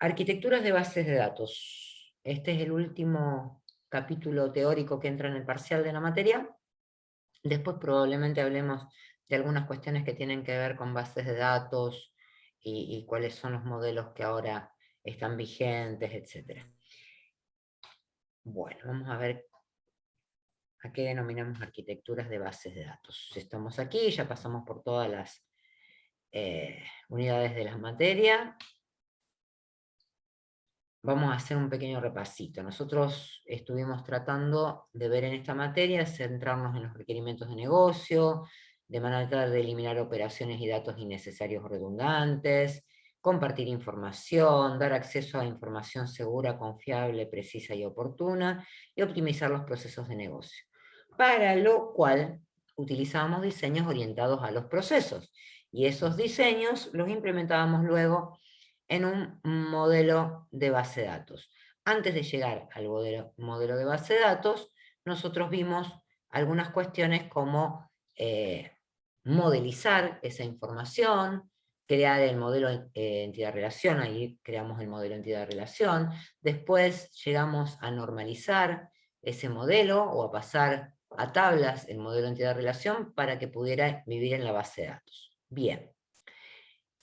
Arquitecturas de bases de datos. Este es el último capítulo teórico que entra en el parcial de la materia. Después probablemente hablemos de algunas cuestiones que tienen que ver con bases de datos y cuáles son los modelos que ahora están vigentes, etc. Bueno, vamos a ver a qué denominamos arquitecturas de bases de datos. Estamos aquí, ya pasamos por todas las unidades de la materia. Vamos a hacer un pequeño repasito. Nosotros estuvimos tratando de ver en esta materia, centrarnos en los requerimientos de negocio, de manera de eliminar operaciones y datos innecesarios o redundantes, compartir información, dar acceso a información segura, confiable, precisa y oportuna, y optimizar los procesos de negocio. Para lo cual utilizábamos diseños orientados a los procesos, y esos diseños los implementábamos luego en un modelo de base de datos. Antes de llegar al modelo de base de datos, nosotros vimos algunas cuestiones como modelizar esa información, crear el modelo entidad-relación, ahí creamos el modelo entidad-relación, después llegamos a normalizar ese modelo o a pasar a tablas el modelo entidad-relación para que pudiera vivir en la base de datos. Bien,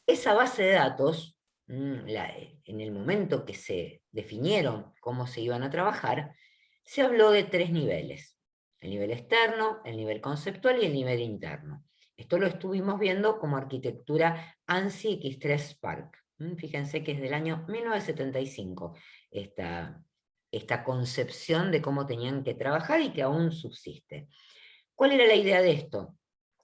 esa base de datos, en el momento que se definieron cómo se iban a trabajar, se habló de 3 niveles: el nivel externo, el nivel conceptual y el nivel interno. Esto lo estuvimos viendo como arquitectura ANSI X3 Spark. Fíjense que es del año 1975 esta concepción de cómo tenían que trabajar y que aún subsiste. ¿Cuál era la idea de esto?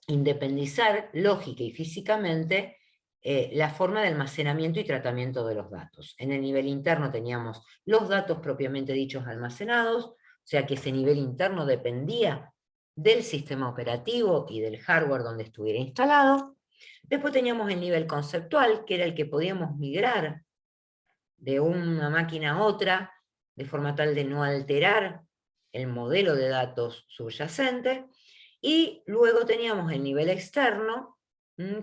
Independizar lógica y físicamente la forma de almacenamiento y tratamiento de los datos. En el nivel interno teníamos los datos propiamente dichos almacenados, o sea que ese nivel interno dependía del sistema operativo y del hardware donde estuviera instalado. Después teníamos el nivel conceptual, que era el que podíamos migrar de una máquina a otra, de forma tal de no alterar el modelo de datos subyacente. Y luego teníamos el nivel externo,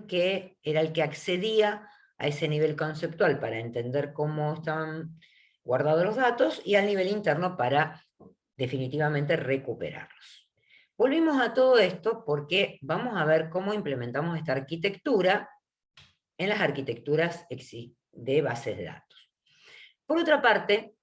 que era el que accedía a ese nivel conceptual para entender cómo estaban guardados los datos, y al nivel interno para definitivamente recuperarlos. Volvimos a todo esto porque vamos a ver cómo implementamos esta arquitectura en las arquitecturas de bases de datos. Por otra parte,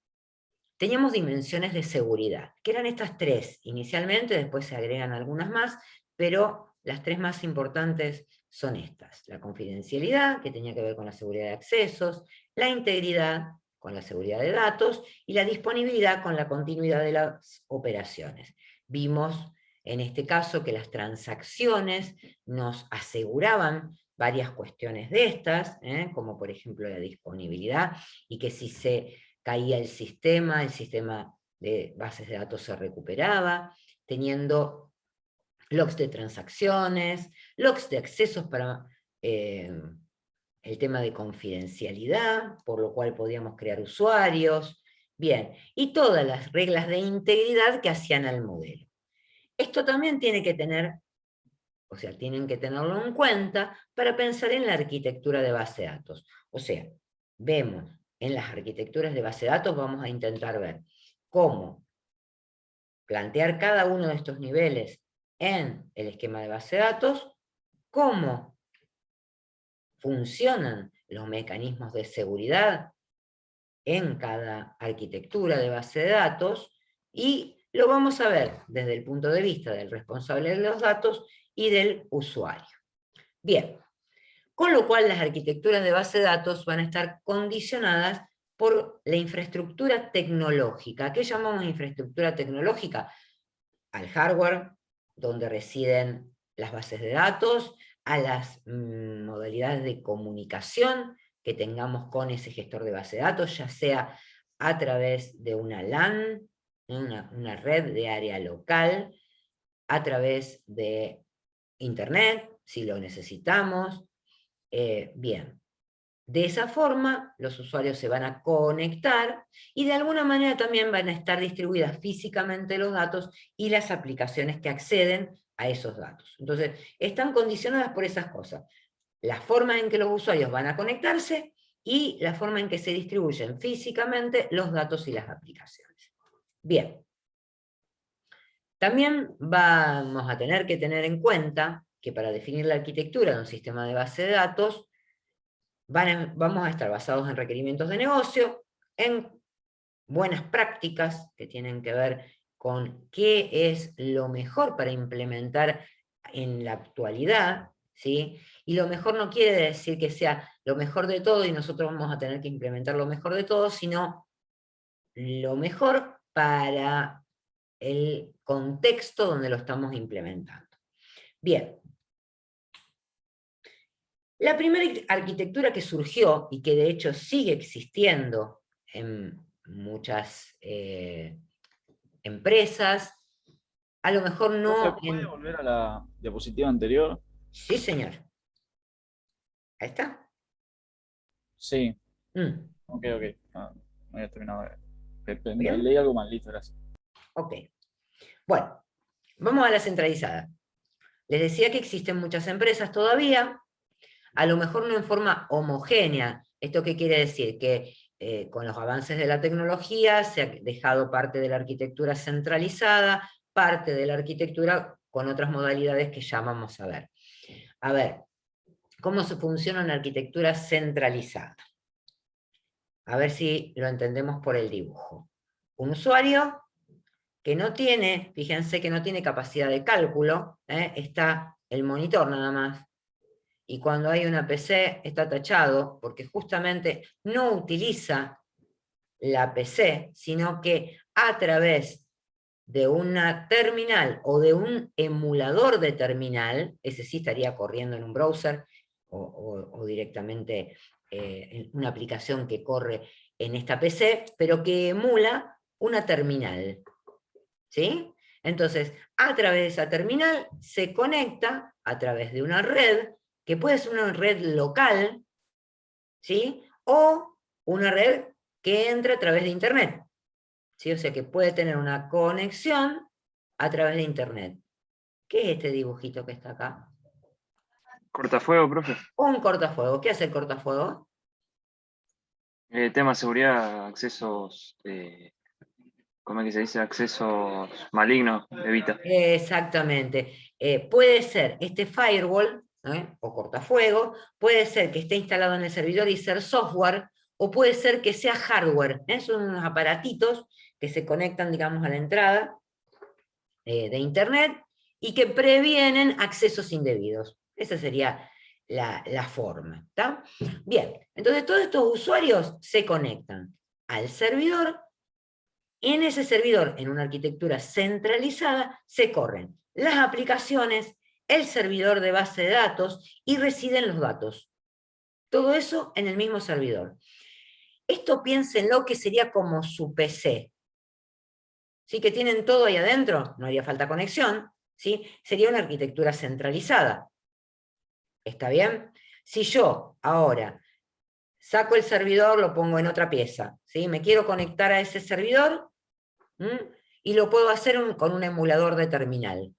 teníamos dimensiones de seguridad, que eran estas 3 inicialmente, después se agregan algunas más, pero las 3 más importantes son estas: la confidencialidad, que tenía que ver con la seguridad de accesos, la integridad, con la seguridad de datos, y la disponibilidad, con la continuidad de las operaciones. Vimos en este caso que las transacciones nos aseguraban varias cuestiones de estas, como por ejemplo la disponibilidad, y que si se caía el sistema de bases de datos se recuperaba, teniendo logs de transacciones, logs de accesos para el tema de confidencialidad, por lo cual podíamos crear usuarios, bien, y todas las reglas de integridad que hacían al modelo. Esto también tiene que tener, o sea, tienen que tenerlo en cuenta para pensar en la arquitectura de base de datos. O sea, vemos en las arquitecturas de base de datos, vamos a intentar ver cómo plantear cada uno de estos niveles en el esquema de base de datos, cómo funcionan los mecanismos de seguridad en cada arquitectura de base de datos, y lo vamos a ver desde el punto de vista del responsable de los datos y del usuario. Bien, con lo cual las arquitecturas de base de datos van a estar condicionadas por la infraestructura tecnológica. ¿Qué llamamos infraestructura tecnológica? Al hardware, donde residen las bases de datos, a las modalidades de comunicación que tengamos con ese gestor de base de datos, ya sea a través de una LAN, una red de área local, a través de Internet, si lo necesitamos. Bien, de esa forma los usuarios se van a conectar y de alguna manera también van a estar distribuidas físicamente los datos y las aplicaciones que acceden a esos datos. Entonces, están condicionadas por esas cosas: la forma en que los usuarios van a conectarse y la forma en que se distribuyen físicamente los datos y las aplicaciones. Bien. También vamos a tener que tener en cuenta que para definir la arquitectura de un sistema de base de datos, vamos a estar basados en requerimientos de negocio, en buenas prácticas que tienen que ver con qué es lo mejor para implementar en la actualidad, ¿sí? Y lo mejor no quiere decir que sea lo mejor de todo y nosotros vamos a tener que implementar lo mejor de todo, sino lo mejor para el contexto donde lo estamos implementando. Bien. La primera arquitectura que surgió y que de hecho sigue existiendo en muchas empresas, a lo mejor no Profe, ¿puede en... volver a la diapositiva anterior? Sí, señor. Ahí está. Sí, Mm, ok, ok. Ah, no había terminado ¿Bien? leí algo mal, listo, gracias. Ok. Bueno, vamos a la centralizada. Les decía que existen muchas empresas todavía, a lo mejor no en forma homogénea. ¿Esto qué quiere decir? Que con los avances de la tecnología se ha dejado parte de la arquitectura centralizada, parte de la arquitectura con otras modalidades que ya vamos a ver. A ver, ¿cómo se funciona una arquitectura centralizada? A ver si lo entendemos por el dibujo. Un usuario que no tiene, fíjense que no tiene capacidad de cálculo, está el monitor nada más, y cuando hay una PC está tachado porque justamente no utiliza la PC, sino que a través de una terminal o de un emulador de terminal, ese sí estaría corriendo en un browser o directamente en una aplicación que corre en esta PC, pero que emula una terminal. ¿Sí? Entonces, a través de esa terminal se conecta a través de una red, que puede ser una red local, ¿sí? O una red que entra a través de Internet, ¿sí? O sea que puede tener una conexión a través de Internet. ¿Qué es este dibujito que está acá? Cortafuego, profe. Un cortafuego. ¿Qué hace el cortafuego? Tema seguridad, accesos, ¿cómo es que se dice? Accesos malignos, evita. Exactamente. Puede ser este firewall, o cortafuego, puede ser que esté instalado en el servidor y ser software, o puede ser que sea hardware. Son unos aparatitos que se conectan, digamos, a la entrada de Internet y que previenen accesos indebidos. Esa sería la forma. ¿Tá? Bien, entonces todos estos usuarios se conectan al servidor. Y en ese servidor, en una arquitectura centralizada, se corren las aplicaciones, el servidor de base de datos y residen los datos. Todo eso en el mismo servidor. Esto piénsenlo que sería como su PC. ¿Sí? Que tienen todo ahí adentro, no haría falta conexión, ¿sí? Sería una arquitectura centralizada. ¿Está bien? Si yo ahora saco el servidor, lo pongo en otra pieza, ¿sí? Me quiero conectar a ese servidor, y lo puedo hacer con un emulador de terminal.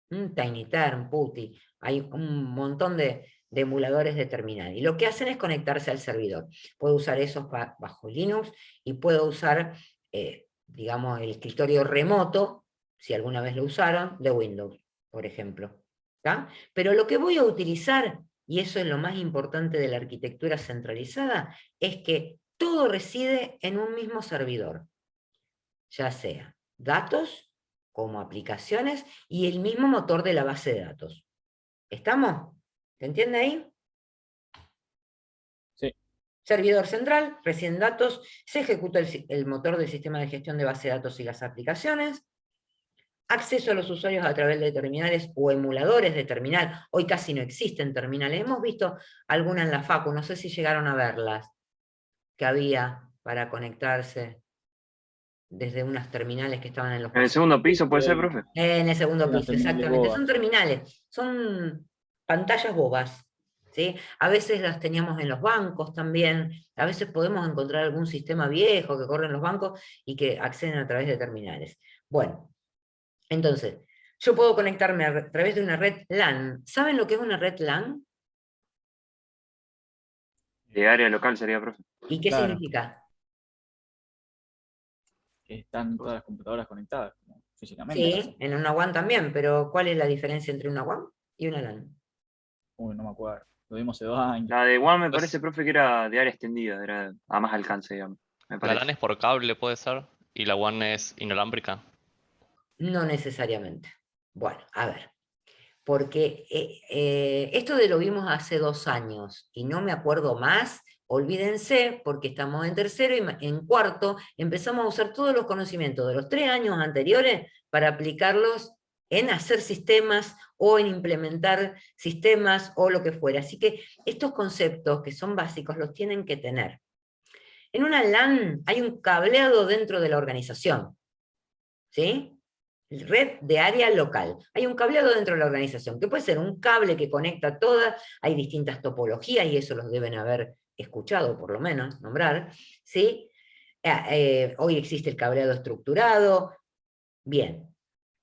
TinyTerm, PuTTY, hay un montón de emuladores de terminal. Y lo que hacen es conectarse al servidor. Puedo usar esos bajo Linux y puedo usar, digamos, el escritorio remoto, si alguna vez lo usaron, de Windows, por ejemplo. ¿Tá? Pero lo que voy a utilizar, y eso es lo más importante de la arquitectura centralizada, es que todo reside en un mismo servidor, ya sea datos como aplicaciones y el mismo motor de la base de datos. ¿Estamos? ¿Se entiende ahí? Sí, Servidor central, recién datos, se ejecuta el motor del sistema de gestión de base de datos y las aplicaciones, acceso a los usuarios a través de terminales o emuladores de terminal. Hoy casi no existen terminales. Hemos visto algunas en la Facu, no sé si llegaron a verlas, que había para conectarse desde unas terminales que estaban en los En el pasillos. segundo piso puede ser, eh, profe. En el sí, segundo las piso, terminales exactamente. Son bobas. terminales, son pantallas bobas, ¿sí? A veces las teníamos en los bancos también, a veces podemos encontrar algún sistema viejo que corre en los bancos y que acceden a través de terminales. Bueno, entonces, yo puedo conectarme a través de una red LAN. ¿Saben lo que es una red LAN? De área local sería, profe. ¿Y qué Claro. significa? Que están todas las computadoras conectadas, como físicamente. Sí, en una WAN también, pero ¿cuál es la diferencia entre una WAN y una LAN? Uy, no me acuerdo. Lo vimos hace 2 años. La de One me Pues, parece, profe, que era de área extendida, era a más alcance, digamos. Me la parece. LAN es por cable, puede ser, y la WAN es inalámbrica. No necesariamente. Bueno, a ver, porque esto de lo vimos hace 2 años y no me acuerdo más, olvídense, porque estamos en tercero y en cuarto empezamos a usar todos los conocimientos de los 3 años anteriores para aplicarlos en hacer sistemas o en implementar sistemas o lo que fuera. Así que estos conceptos que son básicos los tienen que tener. En una LAN hay un cableado dentro de la organización, ¿sí? Red de área local. Hay un cableado dentro de la organización, que puede ser un cable que conecta todas, hay distintas topologías, y eso los deben haber escuchado, por lo menos, nombrar, ¿sí? Hoy existe el cableado estructurado. Bien.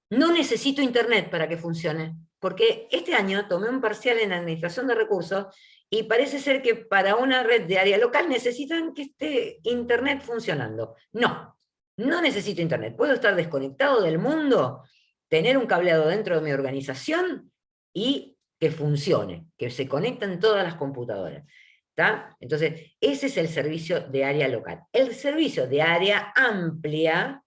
No necesito internet para que funcione, porque este año tomé un parcial en administración de recursos y parece ser que para una red de área local necesitan que esté internet funcionando. No, no necesito internet. Puedo estar desconectado del mundo, tener un cableado dentro de mi organización y que funcione, que se conecten todas las computadoras. ¿Está? Entonces, ese es el servicio de área local. El servicio de área amplia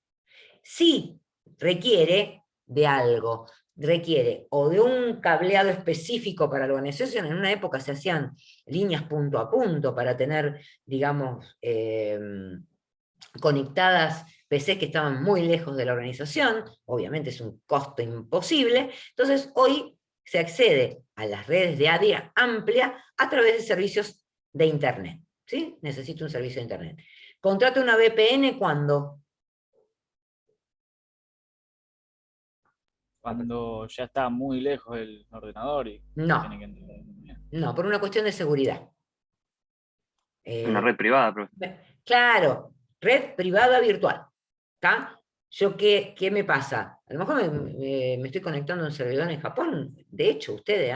sí requiere de algo, requiere o de un cableado específico para la organización. En una época se hacían líneas punto a punto para tener, digamos, conectadas PCs que estaban muy lejos de la organización, obviamente es un costo imposible. Entonces hoy se accede a las redes de área amplia a través de servicios de Internet. ¿Sí? Necesito un servicio de Internet. Contrato una VPN cuando... Cuando ya está muy lejos el ordenador y No, tiene que entender. no, por una cuestión de seguridad. Una red privada, profe. Claro, red privada virtual. ¿Está? Yo, ¿qué me pasa? A lo mejor me estoy conectando a un servidor en Japón. De hecho, ustedes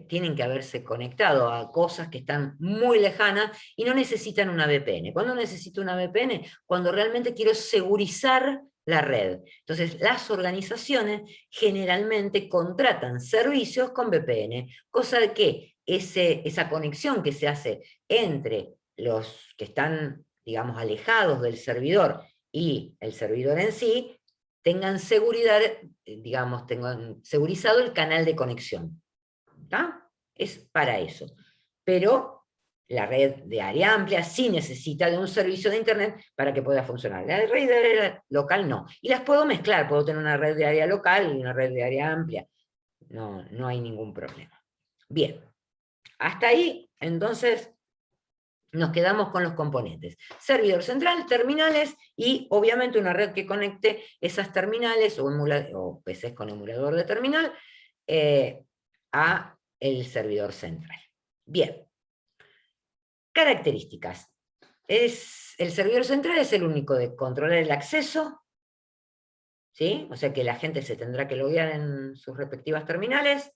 tienen que haberse conectado a cosas que están muy lejanas y no necesitan una VPN. ¿Cuándo necesito una VPN? Cuando realmente quiero segurizar la red. Entonces, las organizaciones generalmente contratan servicios con VPN, cosa de que esa conexión que se hace entre los que están, digamos, alejados del servidor y el servidor en sí, tengan seguridad, digamos, tengan segurizado el canal de conexión. ¿Está? Es para eso. Pero la red de área amplia sí necesita de un servicio de Internet para que pueda funcionar. La red de área local no. Y las puedo mezclar, puedo tener una red de área local y una red de área amplia. No, no hay ningún problema. Bien, hasta ahí, entonces, nos quedamos con los componentes. Servidor central, terminales y obviamente una red que conecte esas terminales o PCs con emulador de terminal a el servidor central. Bien. Características. El servidor central es el único de controlar el acceso, ¿sí? O sea que la gente se tendrá que loguear en sus respectivas terminales,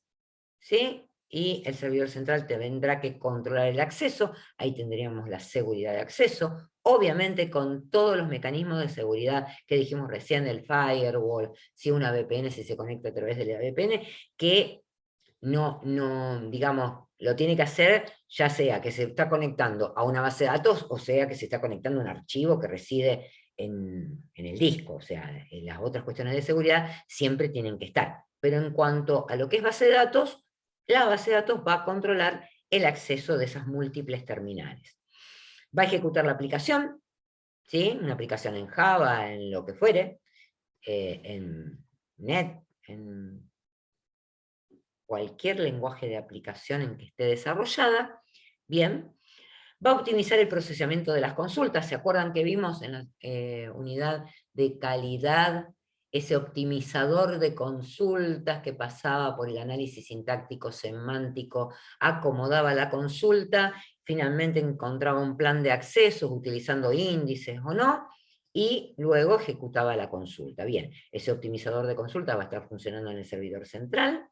¿sí? Y el servidor central tendrá que controlar el acceso. Ahí tendríamos la seguridad de acceso, obviamente con todos los mecanismos de seguridad que dijimos recién, el firewall, si una VPN, si se conecta a través de la VPN, que no, digamos, lo tiene que hacer ya sea que se está conectando a una base de datos o sea que se está conectando a un archivo que reside en el disco. O sea, las otras cuestiones de seguridad siempre tienen que estar. Pero en cuanto a lo que es base de datos, la base de datos va a controlar el acceso de esas múltiples terminales. Va a ejecutar la aplicación, ¿sí? Una aplicación en Java, en lo que fuere, en .NET, en cualquier lenguaje de aplicación en que esté desarrollada. Bien, va a optimizar el procesamiento de las consultas. ¿Se acuerdan que vimos en la unidad de calidad ese optimizador de consultas que pasaba por el análisis sintáctico, semántico, acomodaba la consulta, finalmente encontraba un plan de accesos utilizando índices o no, y luego ejecutaba la consulta? Bien, ese optimizador de consulta va a estar funcionando en el servidor central.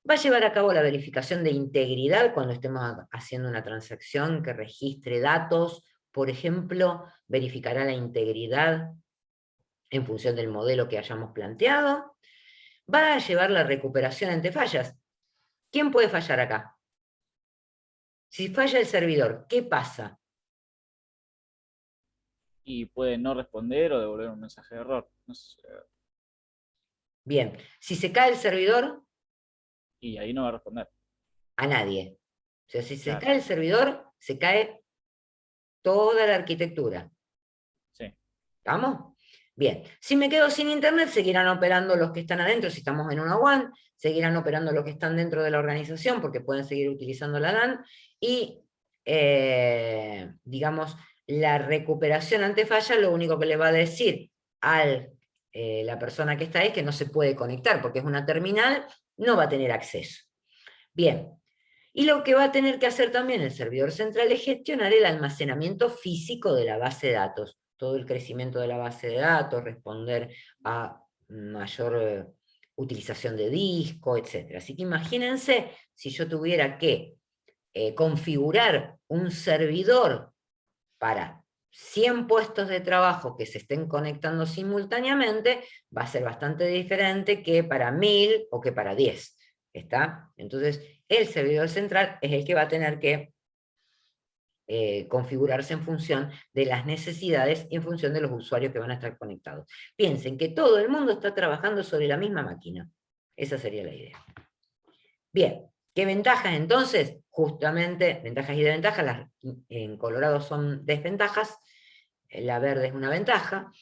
Va a llevar a cabo la verificación de integridad cuando estemos haciendo una transacción que registre datos. Por ejemplo, verificará la integridad en función del modelo que hayamos planteado. Va a llevar la recuperación ante fallas. ¿Quién puede fallar acá? Si falla el servidor, ¿qué pasa? Y puede no responder o devolver un mensaje de error. No sé, Bien, si se cae el servidor, y ahí no va a responder. a nadie. O sea, si se Claro. cae el servidor, se cae toda la arquitectura. Sí. ¿Estamos? Bien, si me quedo sin internet, seguirán operando los que están adentro, si estamos en una WAN, seguirán operando los que están dentro de la organización, porque pueden seguir utilizando la LAN, y, digamos, la recuperación ante falla, lo único que le va a decir a la persona que está ahí es que no se puede conectar, porque es una terminal, no va a tener acceso. Bien, y lo que va a tener que hacer también el servidor central es gestionar el almacenamiento físico de la base de datos, todo el crecimiento de la base de datos, responder a mayor utilización de disco, etc. Así que imagínense si yo tuviera que configurar un servidor para 100 puestos de trabajo que se estén conectando simultáneamente, va a ser bastante diferente que para 1000 o que para 10. ¿Está? Entonces, el servidor central es el que va a tener que configurarse en función de las necesidades y en función de los usuarios que van a estar conectados. Piensen que todo el mundo está trabajando sobre la misma máquina. Esa sería la idea. Bien, ¿qué ventajas entonces? Justamente, ventajas y desventajas, en Colorado son desventajas, la verde es una ventaja.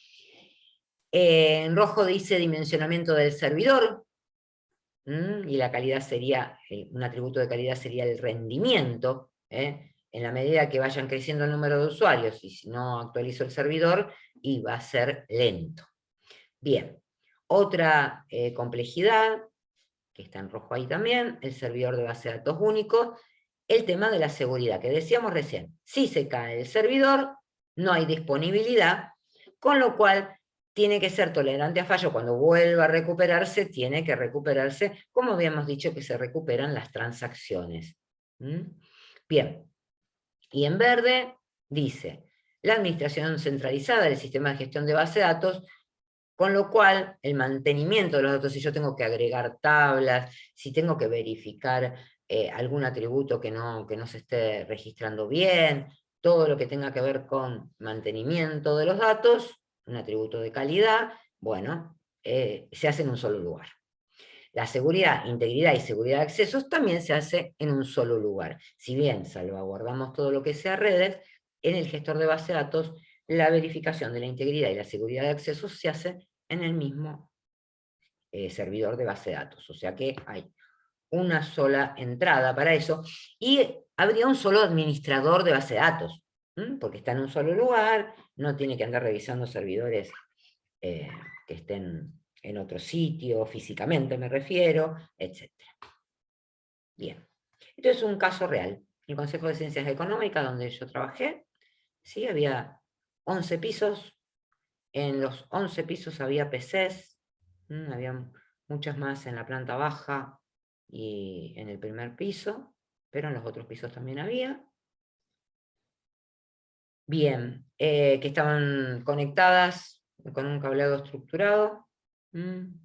En rojo dice dimensionamiento del servidor, y la calidad sería, un atributo de calidad sería el rendimiento, en la medida que vayan creciendo el número de usuarios, y si no actualizo el servidor, y va a ser lento. Bien, otra complejidad, que está en rojo ahí también, el servidor de base de datos único, el tema de la seguridad, que decíamos recién, si se cae el servidor, no hay disponibilidad, con lo cual tiene que ser tolerante a fallo. Cuando vuelva a recuperarse, tiene que recuperarse, como habíamos dicho que se recuperan las transacciones. Bien, y en verde dice, la administración centralizada del sistema de gestión de base de datos, con lo cual el mantenimiento de los datos, si yo tengo que agregar tablas, si tengo que verificar algún atributo que no se esté registrando bien, todo lo que tenga que ver con mantenimiento de los datos, un atributo de calidad, bueno, se hace en un solo lugar. La seguridad, integridad y seguridad de accesos también se hace en un solo lugar. Si bien salvaguardamos todo lo que sea redes, en el gestor de base de datos, la verificación de la integridad y la seguridad de accesos se hace en el mismo servidor de base de datos. O sea que hay una sola entrada para eso, y habría un solo administrador de base de datos, porque está en un solo lugar, no tiene que andar revisando servidores que estén en otro sitio, físicamente me refiero, etc. Bien, esto es un caso real. El Consejo de Ciencias Económicas, donde yo trabajé, ¿sí? Había 11 pisos, en los 11 pisos había PCs, había muchas más en la planta baja y en el primer piso, pero en los otros pisos también había. Bien, que estaban conectadas con un cableado estructurado,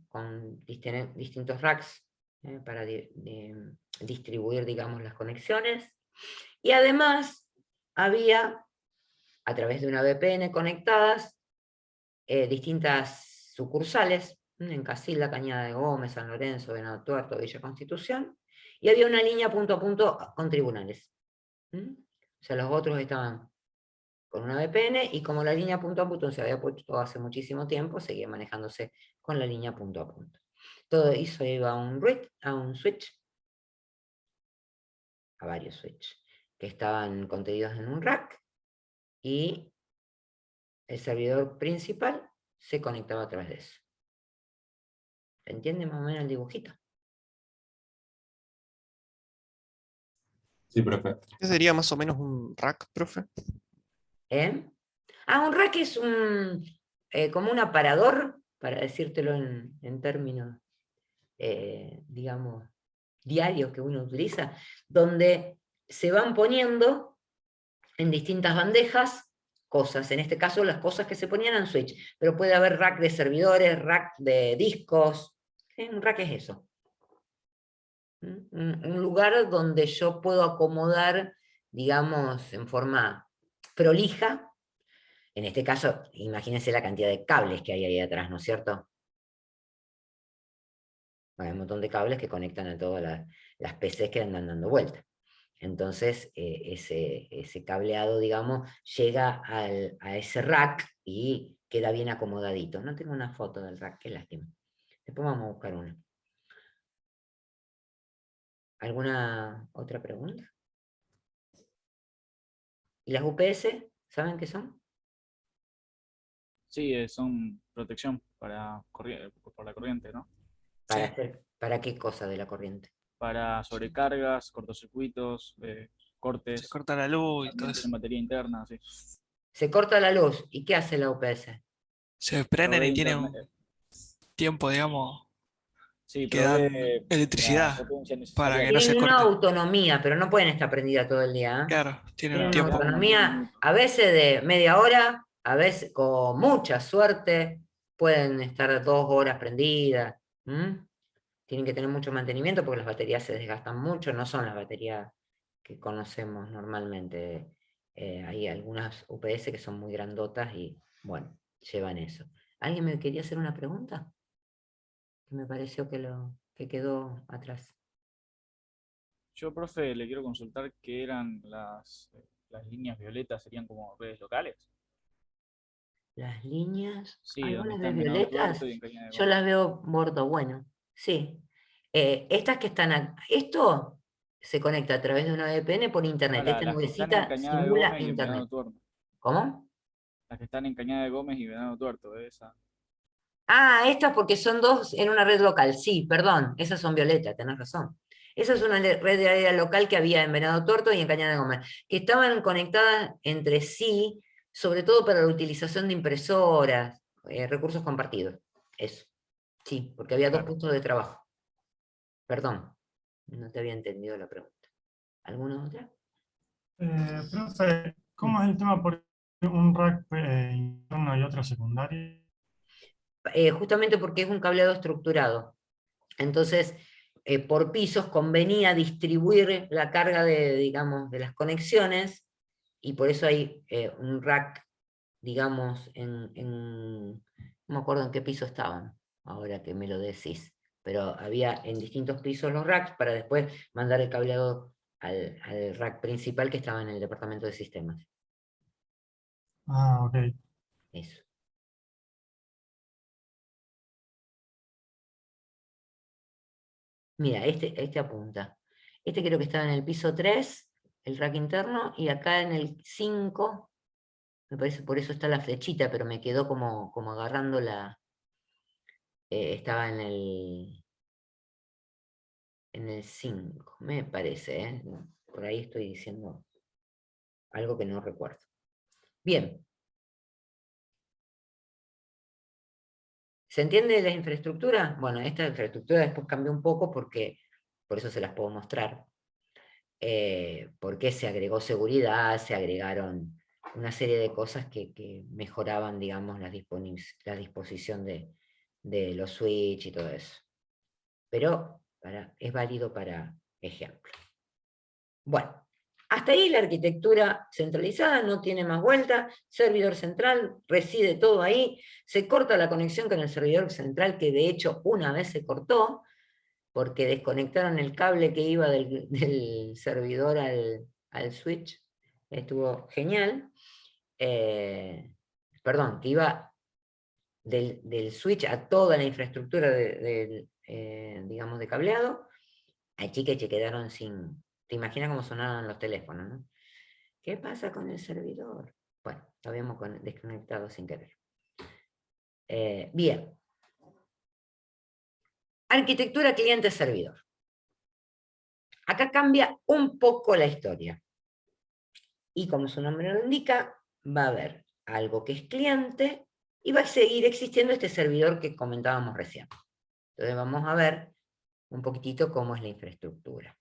con distintos racks para distribuir, digamos, las conexiones. Y además había, a través de una VPN conectadas, distintas sucursales, en Casilda, Cañada de Gómez, San Lorenzo, Venado Tuerto, Villa Constitución, y había una línea punto a punto con tribunales. O sea, los otros estaban con una VPN, y como la línea punto a punto se había puesto hace muchísimo tiempo, seguía manejándose con la línea punto a punto. Todo eso iba a un switch, a varios switches, que estaban contenidos en un rack, y el servidor principal se conectaba a través de eso. ¿Se entiende más o menos el dibujito? Sí, profe. ¿Qué sería más o menos un rack, profe? Un rack es como un aparador, para decírtelo en términos, digamos, diarios que uno utiliza, donde se van poniendo en distintas bandejas cosas, en este caso las cosas que se ponían en Switch, pero puede haber rack de servidores, rack de discos. Un rack es eso. Un lugar donde yo puedo acomodar, digamos, en forma prolija. En este caso, imagínense la cantidad de cables que hay ahí atrás, ¿no es cierto? Hay un montón de cables que conectan a todas las PCs que andan dando vuelta. Entonces, ese cableado, digamos, llega a ese rack y queda bien acomodadito. No tengo una foto del rack, qué lástima. Después vamos a buscar una. ¿Alguna otra pregunta? ¿Y las UPS? ¿Saben qué son? Sí, son protección para, por la corriente, ¿no? ¿Para Sí. ¿para qué cosa de la corriente? Para sobrecargas, cortocircuitos, Se cortes, corta la luz y todo también eso. tienen batería interna, sí. Se corta la luz, ¿y qué hace la UPS? Se prenden Provee y tiene internet, un tiempo, digamos, sí, que provee dan la electricidad potencia para necesaria. que no se Tienen una corte. autonomía, pero no pueden estar prendidas todo el día, ¿eh? Claro, tienen un Tienen una Cada tiempo. autonomía, minuto. a veces de media hora, a veces con mucha suerte, pueden estar 2 horas prendidas. Tienen que tener mucho mantenimiento porque las baterías se desgastan mucho, no son las baterías que conocemos normalmente. Hay algunas UPS que son muy grandotas y, bueno, llevan eso. ¿Alguien me quería hacer una pregunta? Que me pareció que quedó atrás. Yo, profe, le quiero consultar qué eran las líneas violetas, serían como redes locales. Las líneas, Sí, ¿algo donde las está ves en Venado violetas? Tuerto y en Cañada de Yo Gómez. las veo bordo, bueno, sí. Estas que están, esto se conecta a través de una VPN por internet. Ahora, Esta las que están en nubecita Cañada de simula Gómez y en internet. Venado Tuerto. ¿Cómo? Las que están en Cañada de Gómez y Venado Tuerto, esa. Ah, estas porque son dos en una red local. Sí, perdón, esas son violetas, tenés razón. Esa es una red de área local que había en Venado Tuerto y en Cañada de Gómez, que estaban conectadas entre sí, sobre todo para la utilización de impresoras, recursos compartidos. Eso. Sí, porque había dos Claro. puntos de trabajo. Perdón, no te había entendido la pregunta. ¿Alguna otra? Profe, ¿cómo es el tema por un rack interno y otro secundario? Justamente porque es un cableado estructurado. Entonces, por pisos convenía distribuir la carga de, digamos, de las conexiones, y por eso hay un rack, digamos, no me acuerdo en qué piso estaban, ahora que me lo decís, pero había en distintos pisos los racks para después mandar el cableado al rack principal que estaba en el departamento de sistemas. Ah, ok. Eso. Mira, este apunta. Este creo que estaba en el piso 3, el rack interno, y acá en el 5, me parece por eso está la flechita, pero me quedó como agarrando estaba en el 5, me parece, ¿eh? Por ahí estoy diciendo algo que no recuerdo. Bien. ¿Se entiende la infraestructura? Bueno, esta infraestructura después cambió un poco porque, por eso se las puedo mostrar, porque se agregó seguridad, se agregaron una serie de cosas que mejoraban, digamos, la disposición de los switch y todo eso. Pero es válido para ejemplo. Bueno, hasta ahí la arquitectura centralizada, no tiene más vuelta, servidor central, reside todo ahí, se corta la conexión con el servidor central, que de hecho una vez se cortó, porque desconectaron el cable que iba del servidor al switch, estuvo genial. Perdón, que iba del switch a toda la infraestructura digamos, de cableado. Hay chicas que quedaron sin... ¿Te imaginas cómo sonaban los teléfonos, no? ¿Qué pasa con el servidor? Bueno, lo habíamos desconectado sin querer. Bien. Arquitectura cliente-servidor. Acá cambia un poco la historia. Y como su nombre lo indica, va a haber algo que es cliente y va a seguir existiendo este servidor que comentábamos recién. Entonces vamos a ver un poquitito cómo es la infraestructura.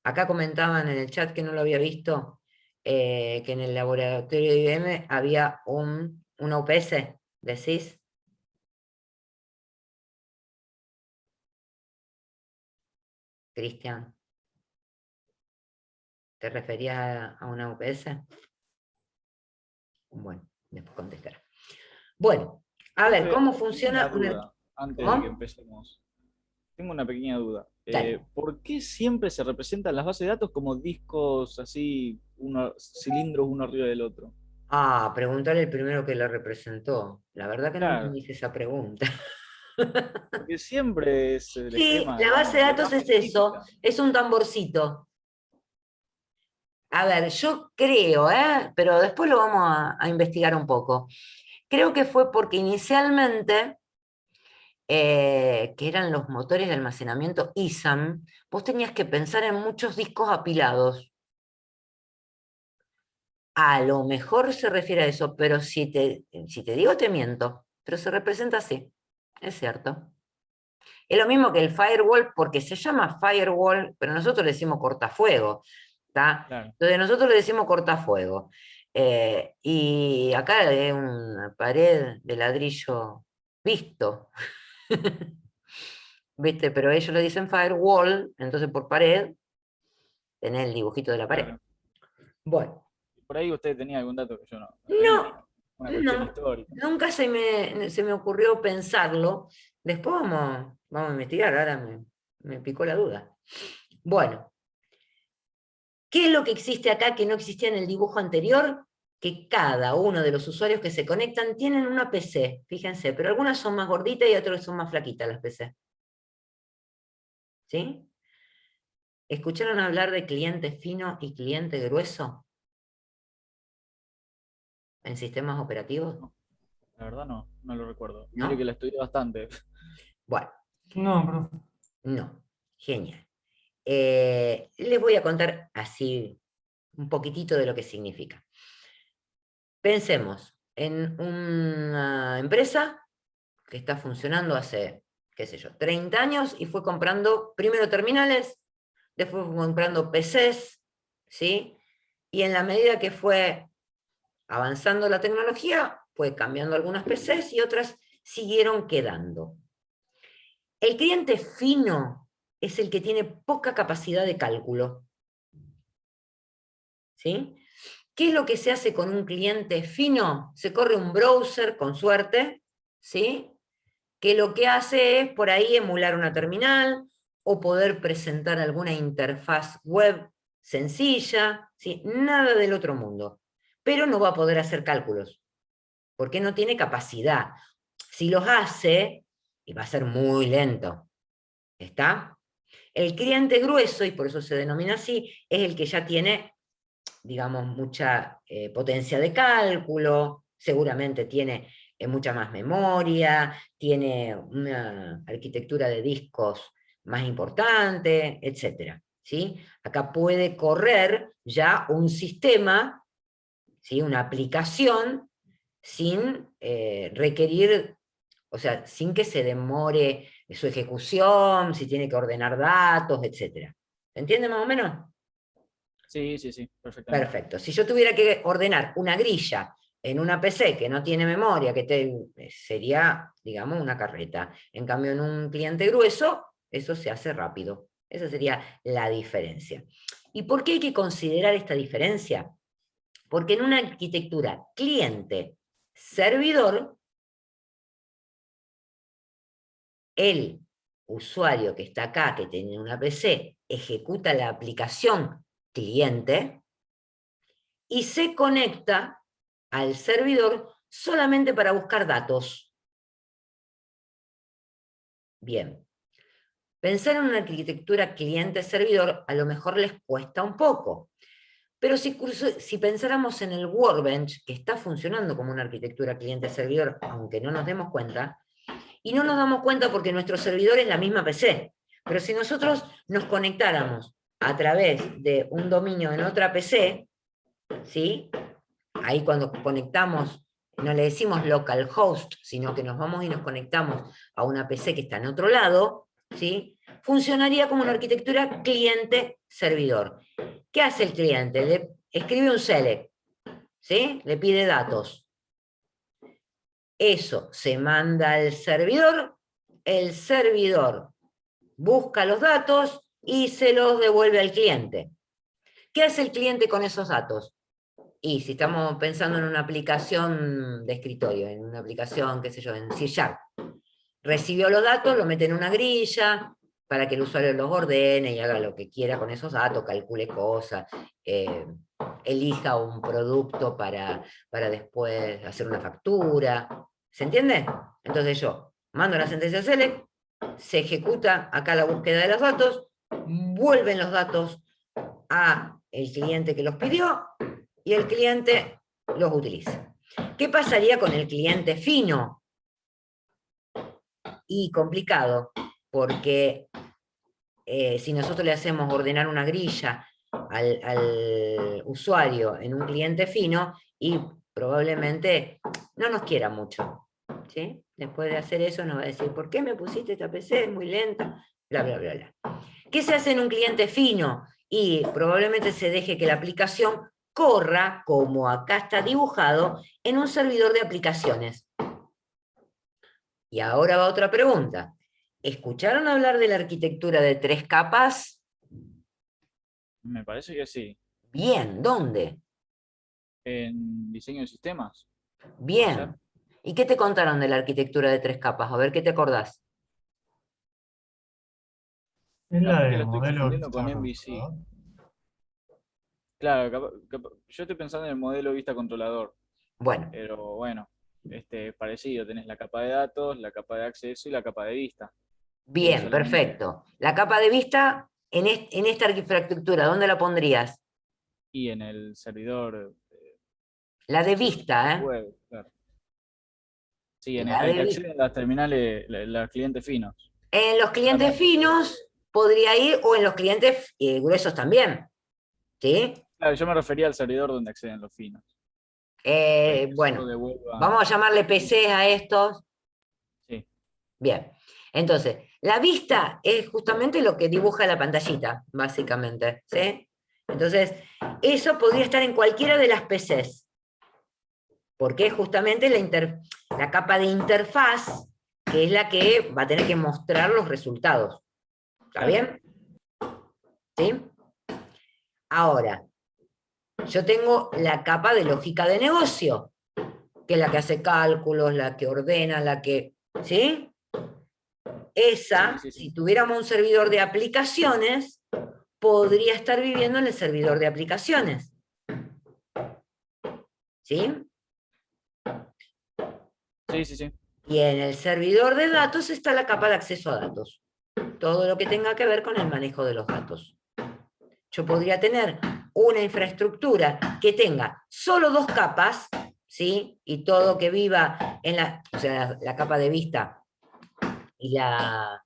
Acá comentaban en el chat que no lo había visto, que en el laboratorio de IBM había una UPS, ¿decís? Cristian, ¿te referías a una UPS? Bueno, después contestaré. Bueno, a ver, Profe, ¿cómo tengo funciona una duda antes de que ¿Cómo? empecemos. Tengo una pequeña duda. Dale. ¿Por qué siempre se representan las bases de datos como discos así, cilindros uno arriba del otro? Ah, preguntarle el primero que lo representó. La verdad que nunca me Claro, hice esa pregunta. porque siempre es el Sí, esquema, la base digamos, de la datos es imagen eso, típica. es un tamborcito. A ver, yo creo, pero después lo vamos a investigar un poco. Creo que fue porque inicialmente, que eran los motores de almacenamiento ISAM, vos tenías que pensar en muchos discos apilados. A lo mejor se refiere a eso, pero si te digo te miento, pero se representa así, es cierto. Es lo mismo que el firewall, porque se llama firewall, pero nosotros le decimos cortafuego, ¿está? Claro, Entonces nosotros le decimos cortafuego. Y acá es una pared de ladrillo visto, ¿viste? Pero ellos le dicen firewall, entonces por pared tenés el dibujito de la pared. claro. Bueno, Por ahí usted tenía algún dato que yo no tenía. no, Una cuestión no, histórica. nunca se me ocurrió pensarlo. Después vamos a investigar, ahora me picó la duda. Bueno, ¿qué es lo que existe acá que no existía en el dibujo anterior? Que cada uno de los usuarios que se conectan tienen una PC, fíjense, pero algunas son más gorditas y otras son más flaquitas las PC. ¿Sí? ¿Escucharon hablar de cliente fino y cliente grueso en sistemas operativos? No, la verdad no lo recuerdo. Mire que ¿No? la estudié bastante. Bueno, No, profe. no. Genial. Les voy a contar así un poquitito de lo que significa. Pensemos en una empresa que está funcionando hace, qué sé yo, 30 años y fue comprando primero terminales, después fue comprando PCs, ¿sí? Y en la medida que fue avanzando la tecnología, fue cambiando algunas PCs y otras siguieron quedando. El cliente fino es el que tiene poca capacidad de cálculo, ¿sí? ¿Qué es lo que se hace con un cliente fino? Se corre un browser, con suerte, ¿sí? Que lo que hace es por ahí emular una terminal o poder presentar alguna interfaz web sencilla, ¿sí? Nada del otro mundo. Pero no va a poder hacer cálculos, porque no tiene capacidad. Si los hace, y va a ser muy lento. ¿Está? El cliente grueso, y por eso se denomina así, es el que ya tiene, digamos, mucha potencia de cálculo, seguramente tiene mucha más memoria, tiene una arquitectura de discos más importante, etc. ¿Sí? Acá puede correr ya un sistema, ¿sí? Una aplicación, sin requerir, o sea, sin que se demore su ejecución, si tiene que ordenar datos, etc. ¿Se entiende más o menos? Sí, perfectamente. Perfecto. Si yo tuviera que ordenar una grilla en una PC que no tiene memoria, sería, digamos, una carreta. En cambio, en un cliente grueso, eso se hace rápido. Esa sería la diferencia. ¿Y por qué hay que considerar esta diferencia? Porque en una arquitectura cliente-servidor, el usuario que está acá, que tiene una PC, ejecuta la aplicación cliente, y se conecta al servidor solamente para buscar datos. Bien. Pensar en una arquitectura cliente-servidor a lo mejor les cuesta un poco, pero si pensáramos en el Workbench, que está funcionando como una arquitectura cliente-servidor, aunque no nos demos cuenta, y no nos damos cuenta porque nuestro servidor es la misma PC, pero si nosotros nos conectáramos a través de un dominio en otra PC, ¿sí? Ahí cuando conectamos no le decimos localhost, sino que nos vamos y nos conectamos a una PC que está en otro lado, ¿sí? Funcionaría como una arquitectura cliente-servidor. ¿Qué hace el cliente? Le escribe un select, ¿sí? Le pide datos. Eso se manda al servidor, el servidor busca los datos y se los devuelve al cliente. ¿Qué hace el cliente con esos datos? Y si estamos pensando en una aplicación de escritorio, en una aplicación, qué sé yo, en C#, recibió los datos, lo mete en una grilla para que el usuario los ordene y haga lo que quiera con esos datos, calcule cosas, elija un producto para después hacer una factura. ¿Se entiende? Entonces yo mando la sentencia select, se ejecuta acá la búsqueda de los datos, vuelven los datos a el cliente que los pidió y el cliente los utiliza. ¿Qué pasaría con el cliente fino? Y complicado, porque si nosotros le hacemos ordenar una grilla al usuario en un cliente fino, y probablemente no nos quiera mucho, ¿sí? Después de hacer eso nos va a decir, ¿por qué me pusiste esta PC? Es muy lenta, bla, bla, bla, bla. ¿Qué se hace en un cliente fino? Y probablemente se deje que la aplicación corra, como acá está dibujado, en un servidor de aplicaciones. Y ahora va otra pregunta. ¿Escucharon hablar de la arquitectura de 3 capas? Me parece que sí. Bien, ¿dónde? En diseño de sistemas. Bien. ¿Y qué te contaron de la arquitectura de 3 capas? A ver, ¿qué te acordás? Es la Capaz que de lo estoy modelo confundiendo vista con MVC. controlador. Claro, yo estoy pensando en el modelo vista controlador, Bueno, pero bueno, es parecido. Tenés la capa de datos, la capa de acceso y la capa de vista. bien, Solamente perfecto. La capa de vista en esta infraestructura, ¿dónde la pondrías? y en el servidor La de vista, ¿eh? web, claro. Sí, en La el de que vista. acceden las terminales, los clientes finos. En los clientes Solamente. finos podría ir, o en los clientes gruesos también, ¿sí? Claro, yo me refería al servidor donde acceden los finos. Que solo Bueno, devuelvan. vamos a llamarle PC a estos. Sí, Bien, entonces, la vista es justamente lo que dibuja la pantallita, básicamente, ¿sí? Entonces, eso podría estar en cualquiera de las PCs, porque es justamente la capa de interfaz, que es la que va a tener que mostrar los resultados. ¿Está claro. bien? ¿Sí? Ahora, yo tengo la capa de lógica de negocio, que es la que hace cálculos, la que ordena, la que... ¿Sí? Esa, Sí. si tuviéramos un servidor de aplicaciones, podría estar viviendo en el servidor de aplicaciones. ¿Sí? Sí. Y en el servidor de datos está la capa de acceso a datos. Todo lo que tenga que ver con el manejo de los datos. Yo podría tener una infraestructura que tenga solo 2 capas, ¿sí? Y todo que viva en o sea, la capa de vista y la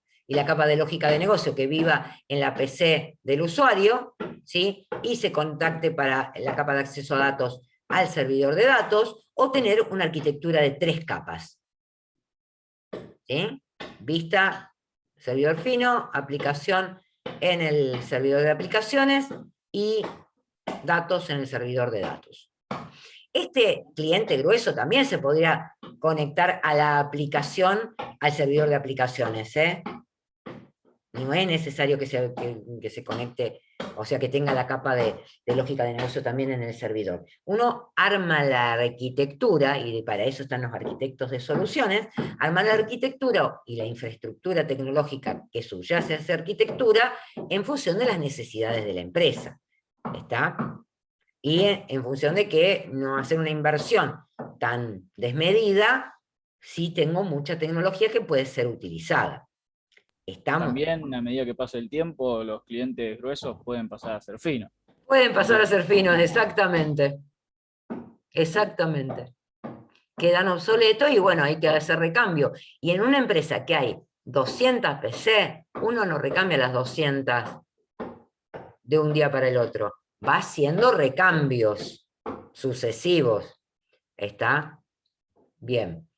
capa de lógica de negocio que viva en la PC del usuario, ¿sí? Y se contacte para la capa de acceso a datos al servidor de datos, o tener una arquitectura de 3 capas. ¿Sí? Vista, servidor fino, aplicación en el servidor de aplicaciones y datos en el servidor de datos. Este cliente grueso también se podría conectar a la aplicación, al servidor de aplicaciones, ¿eh? No es necesario que se conecte, o sea, que tenga la capa de lógica de negocio también en el servidor. Uno arma la arquitectura, y para eso están los arquitectos de soluciones, arma la arquitectura y la infraestructura tecnológica que subyace a esa arquitectura en función de las necesidades de la empresa. ¿Está? Y en función de que no hacer una inversión tan desmedida si tengo mucha tecnología que puede ser utilizada. También, a medida que pasa el tiempo, los clientes gruesos pueden pasar a ser finos. Pueden pasar a ser finos, exactamente. Exactamente. Quedan obsoletos y bueno, hay que hacer recambio. Y en una empresa que hay 200 PC, uno no recambia las 200 de un día para el otro. Va haciendo recambios sucesivos. ¿Está? Bien.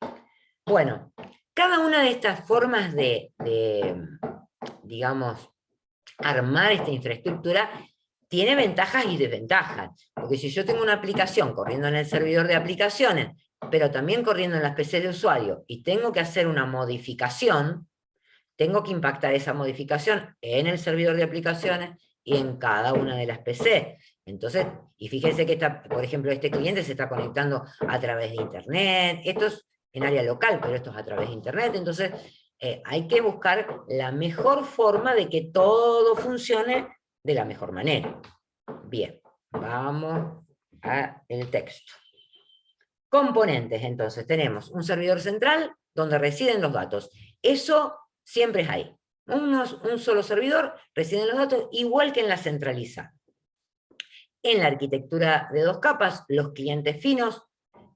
Bueno, cada una de estas formas de digamos, armar esta infraestructura tiene ventajas y desventajas. Porque si yo tengo una aplicación corriendo en el servidor de aplicaciones, pero también corriendo en las PCs de usuario, y tengo que hacer una modificación, tengo que impactar esa modificación en el servidor de aplicaciones y en cada una de las PC. Entonces, y fíjense que por ejemplo, este cliente se está conectando a través de Internet, esto es en área local, pero esto es a través de Internet, entonces hay que buscar la mejor forma de que todo funcione de la mejor manera. Bien, vamos al texto. Componentes, entonces, tenemos un servidor central donde residen los datos. Eso siempre es ahí. Un solo servidor, residen los datos, igual que en la centralizada. En la arquitectura de 2 capas, los clientes finos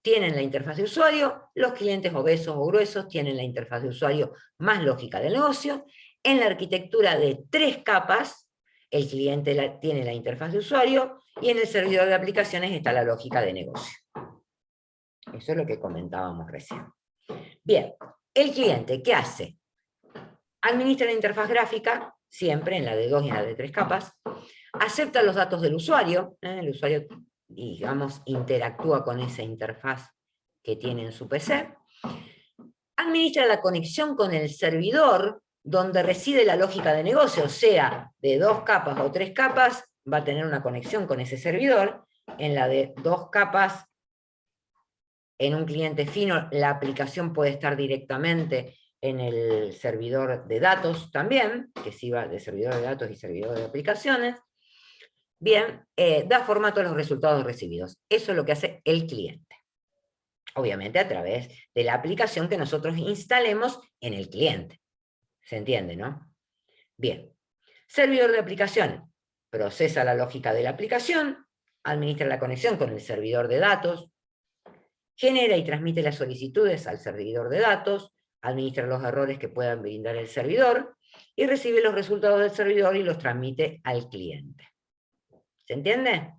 tienen la interfaz de usuario, los clientes obesos o gruesos tienen la interfaz de usuario más lógica del negocio. En la arquitectura de 3 capas, el cliente tiene la interfaz de usuario, y en el servidor de aplicaciones está la lógica de negocio. Eso es lo que comentábamos recién. Bien, el cliente, ¿qué hace? Administra la interfaz gráfica, siempre en la de 2 y en la de 3 capas, acepta los datos del usuario, el usuario, digamos, interactúa con esa interfaz que tiene en su PC, administra la conexión con el servidor donde reside la lógica de negocio, sea de 2 capas o 3 capas, va a tener una conexión con ese servidor. En la de 2 capas, en un cliente fino, la aplicación puede estar directamente en el servidor de datos también, que sí va de servidor de datos y servidor de aplicaciones. Bien, da formato a los resultados recibidos. Eso es lo que hace el cliente. Obviamente a través de la aplicación que nosotros instalemos en el cliente. ¿Se entiende, no? Bien. Servidor de aplicaciones. Procesa la lógica de la aplicación, administra la conexión con el servidor de datos, genera y transmite las solicitudes al servidor de datos, administra los errores que puedan brindar el servidor, y recibe los resultados del servidor y los transmite al cliente. ¿Se entiende?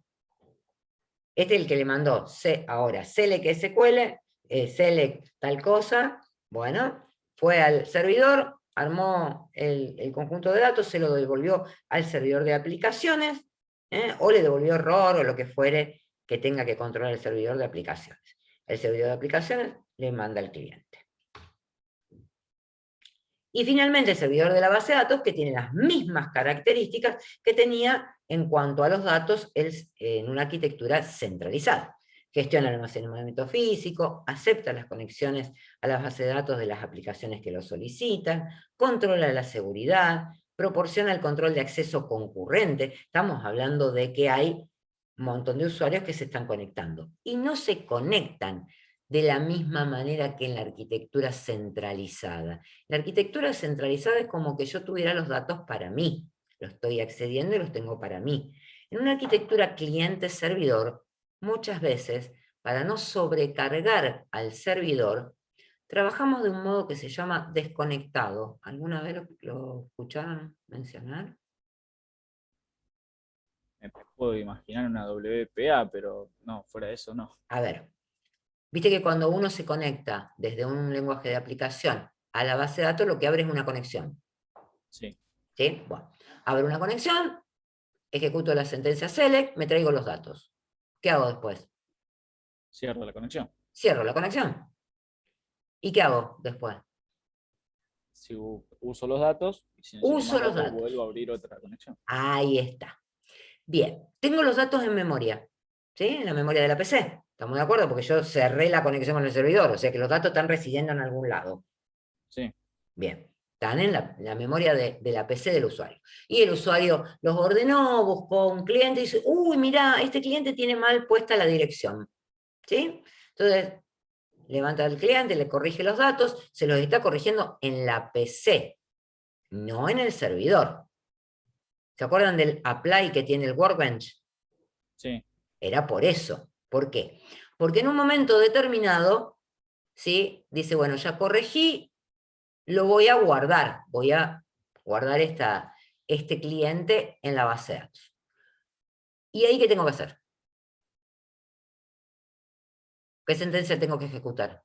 Este es el que le mandó ahora select SQL, select tal cosa, bueno, fue al servidor, armó el conjunto de datos, se lo devolvió al servidor de aplicaciones, o le devolvió error o lo que fuere que tenga que controlar el servidor de aplicaciones. El servidor de aplicaciones le manda al cliente. Y finalmente el servidor de la base de datos, que tiene las mismas características que tenía en cuanto a los datos en una arquitectura centralizada. Gestiona el almacenamiento físico, acepta las conexiones a la base de datos de las aplicaciones que lo solicitan, controla la seguridad, proporciona el control de acceso concurrente. Estamos hablando de que hay un montón de usuarios que se están conectando y no se conectan de la misma manera que en la arquitectura centralizada. La arquitectura centralizada es como que yo tuviera los datos para mí, los estoy accediendo y los tengo para mí. En una arquitectura cliente-servidor, muchas veces, para no sobrecargar al servidor, trabajamos de un modo que se llama desconectado. ¿Alguna vez lo escucharon mencionar? Me puedo imaginar una WPA, pero no, fuera de eso no. A ver, viste que cuando uno se conecta desde un lenguaje de aplicación a la base de datos, lo que abre es una conexión. Sí. ¿Sí? Bueno, abro una conexión, ejecuto la sentencia select, me traigo los datos. ¿Qué hago después? Cierro la conexión. Cierro la conexión. ¿Y qué hago después? Si uso los datos, y si necesito Uso más los datos, datos. vuelvo a abrir otra conexión. Ahí está. Bien, tengo los datos en memoria. ¿Sí? En la memoria de la PC. ¿Estamos de acuerdo? Porque yo cerré la conexión con el servidor, o sea que los datos están residiendo en algún lado. Sí. Bien, están en la memoria de la PC del usuario. Y el usuario los ordenó, buscó un cliente y dice, uy, mirá, este cliente tiene mal puesta la dirección. ¿Sí? Entonces, levanta al cliente, le corrige los datos, se los está corrigiendo en la PC, no en el servidor. ¿Se acuerdan del apply que tiene el Workbench? Sí. Era por eso. ¿Por qué? Porque en un momento determinado, ¿sí? Dice, bueno, ya corregí, lo voy a guardar este cliente en la base de datos. ¿Y ahí qué tengo que hacer? ¿Qué sentencia tengo que ejecutar?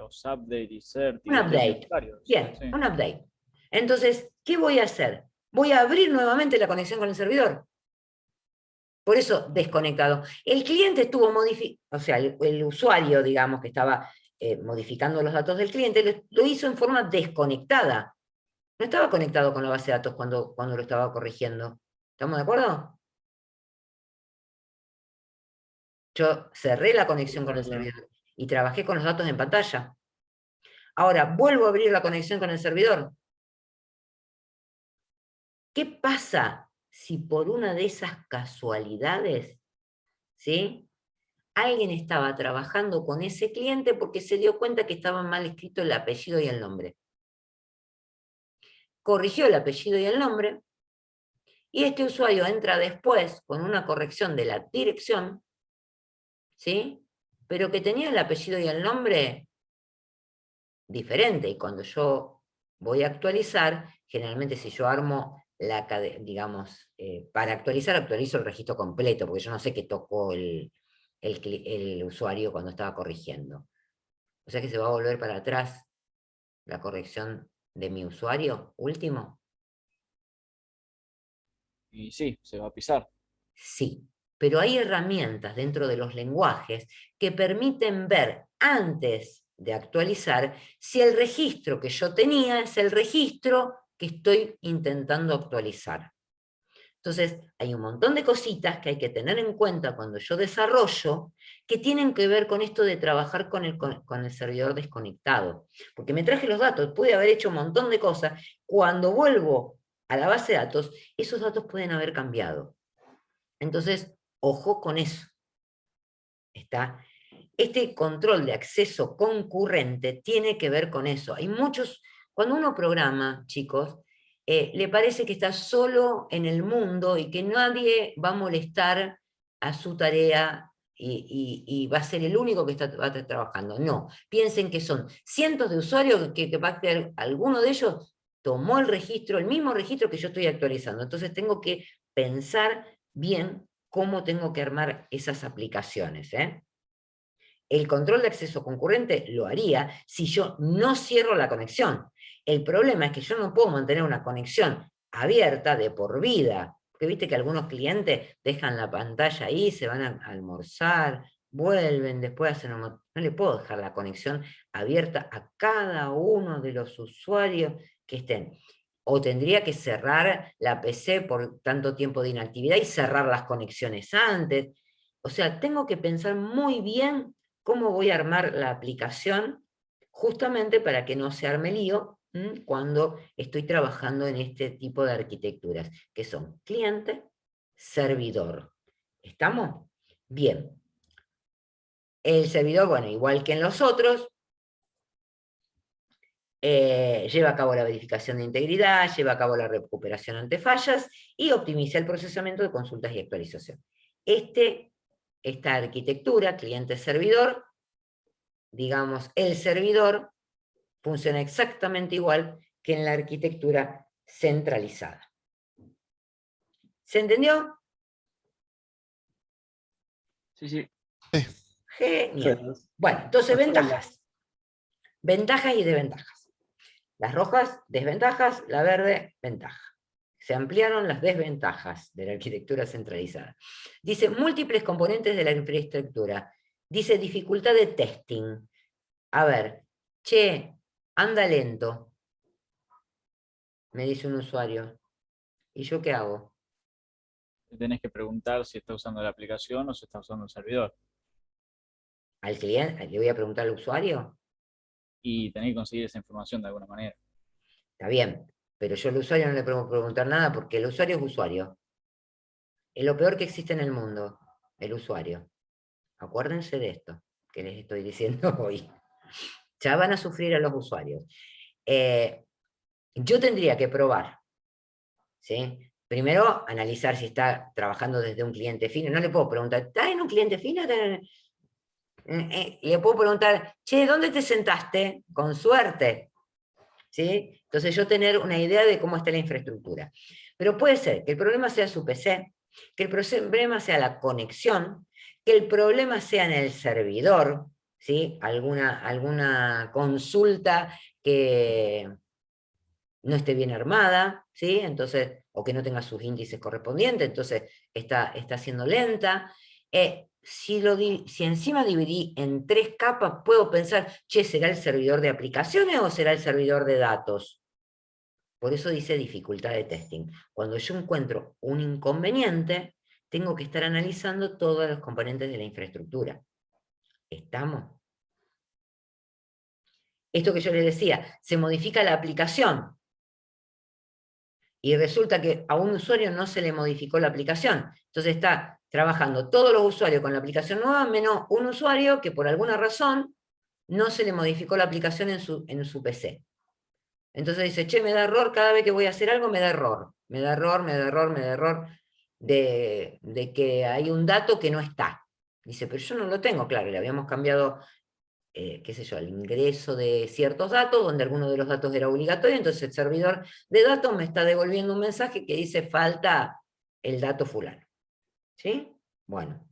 los update y cert y Un los update. necesarios. Bien, Sí. un update. Entonces, ¿qué voy a hacer? Voy a abrir nuevamente la conexión con el servidor. Por eso, desconectado. El cliente estuvo modificando, o sea, el usuario, digamos, que estaba modificando los datos del cliente, lo hizo en forma desconectada. No estaba conectado con la base de datos cuando lo estaba corrigiendo. ¿Estamos de acuerdo? Yo cerré la conexión con el Claro. servidor y trabajé con los datos en pantalla. Ahora, vuelvo a abrir la conexión con el servidor. ¿Qué pasa si por una de esas casualidades, ¿sí?, alguien estaba trabajando con ese cliente porque se dio cuenta que estaba mal escrito el apellido y el nombre? Corrigió el apellido y el nombre, y este usuario entra después con una corrección de la dirección, ¿sí?, pero que tenía el apellido y el nombre diferente, y cuando yo voy a actualizar, generalmente si yo armo digamos, para actualizar, actualizo el registro completo, porque yo no sé qué tocó el usuario cuando estaba corrigiendo. O sea que se va a volver para atrás la corrección de mi usuario último. Y sí, se va a pisar. Sí, pero hay herramientas dentro de los lenguajes que permiten ver antes de actualizar si el registro que yo tenía es el registro que estoy intentando actualizar. Entonces, hay un montón de cositas que hay que tener en cuenta cuando yo desarrollo que tienen que ver con esto de trabajar con el servidor desconectado. Porque me traje los datos, pude haber hecho un montón de cosas. Cuando vuelvo a la base de datos, esos datos pueden haber cambiado. Entonces, ojo con eso. ¿Está? Este control de acceso concurrente tiene que ver con eso. Hay muchos, cuando uno programa, chicos, le parece que está solo en el mundo y que nadie va a molestar a su tarea y va a ser el único que va a estar trabajando. No, piensen que son cientos de usuarios que va a crear, alguno de ellos tomó el registro, el mismo registro que yo estoy actualizando. Entonces tengo que pensar bien cómo tengo que armar esas aplicaciones, ¿eh? El control de acceso concurrente lo haría si yo no cierro la conexión. El problema es que yo no puedo mantener una conexión abierta de por vida, porque viste que algunos clientes dejan la pantalla ahí, se van a almorzar, vuelven, después hacen no le puedo dejar la conexión abierta a cada uno de los usuarios que estén. O tendría que cerrar la PC por tanto tiempo de inactividad y cerrar las conexiones antes. O sea, tengo que pensar muy bien cómo voy a armar la aplicación justamente para que no se arme lío cuando estoy trabajando en este tipo de arquitecturas, que son cliente, servidor. ¿Estamos? Bien. El servidor, bueno, igual que en los otros, lleva a cabo la verificación de integridad, lleva a cabo la recuperación ante fallas y optimiza el procesamiento de consultas y actualización. Esta arquitectura, cliente-servidor, digamos, el servidor funciona exactamente igual que en la arquitectura centralizada. ¿Se entendió? Sí, sí. Genial. Bueno, entonces ventajas. Ventajas y desventajas. Las rojas, desventajas, la verde, ventaja. Se ampliaron las desventajas de la arquitectura centralizada. Dice, múltiples componentes de la infraestructura. Dice, dificultad de testing. A ver, che, anda lento, me dice un usuario. ¿Y yo qué hago? Tenés que preguntar si está usando la aplicación o si está usando el servidor. ¿Al cliente? ¿Le voy a preguntar al usuario? Y tenés que conseguir esa información de alguna manera. Está bien, pero yo al usuario no le puedo preguntar nada porque el usuario es usuario. Es lo peor que existe en el mundo, el usuario. Acuérdense de esto que les estoy diciendo hoy. Ya van a sufrir a los usuarios. Yo tendría que probar, ¿sí? Primero, analizar si está trabajando desde un cliente fino. No le puedo preguntar, ¿está en un cliente fino? Le puedo preguntar, che, ¿dónde te sentaste? Con suerte. ¿Sí? Entonces yo tener una idea de cómo está la infraestructura. Pero puede ser que el problema sea su PC, que el problema sea la conexión, que el problema sea en el servidor, ¿sí? Alguna consulta que no esté bien armada, ¿sí? Entonces, o que no tenga sus índices correspondientes, entonces está siendo lenta. Si encima dividí en 3 capas, puedo pensar, che, ¿será el servidor de aplicaciones o será el servidor de datos? Por eso dice dificultad de testing. Cuando yo encuentro un inconveniente, tengo que estar analizando todos los componentes de la infraestructura. ¿Estamos? Esto que yo les decía, se modifica la aplicación y resulta que a un usuario no se le modificó la aplicación. Entonces está trabajando todos los usuarios con la aplicación nueva, menos un usuario que por alguna razón no se le modificó la aplicación en su PC. Entonces dice, che, me da error, cada vez que voy a hacer algo me da error. Me da error de que hay un dato que no está. Dice, pero yo no lo tengo, claro, le habíamos cambiado, qué sé yo, el ingreso de ciertos datos, donde alguno de los datos era obligatorio, entonces el servidor de datos me está devolviendo un mensaje que dice, falta el dato fulano. ¿Sí? Bueno,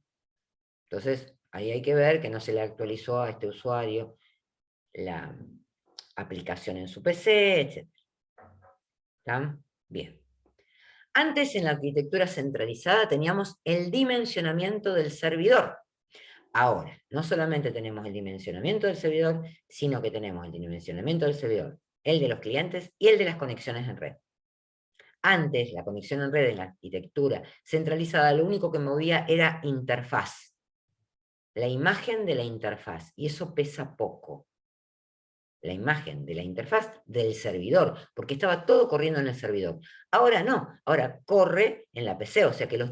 entonces ahí hay que ver que no se le actualizó a este usuario la aplicación en su PC, etc. ¿Está? Bien. Antes en la arquitectura centralizada teníamos el dimensionamiento del servidor. Ahora, no solamente tenemos el dimensionamiento del servidor, sino que tenemos el dimensionamiento del servidor, el de los clientes y el de las conexiones en red. Antes, la conexión en red en la arquitectura centralizada, lo único que movía era interfaz. La imagen de la interfaz, y eso pesa poco. La imagen de la interfaz del servidor, porque estaba todo corriendo en el servidor. Ahora no, ahora corre en la PC, o sea que los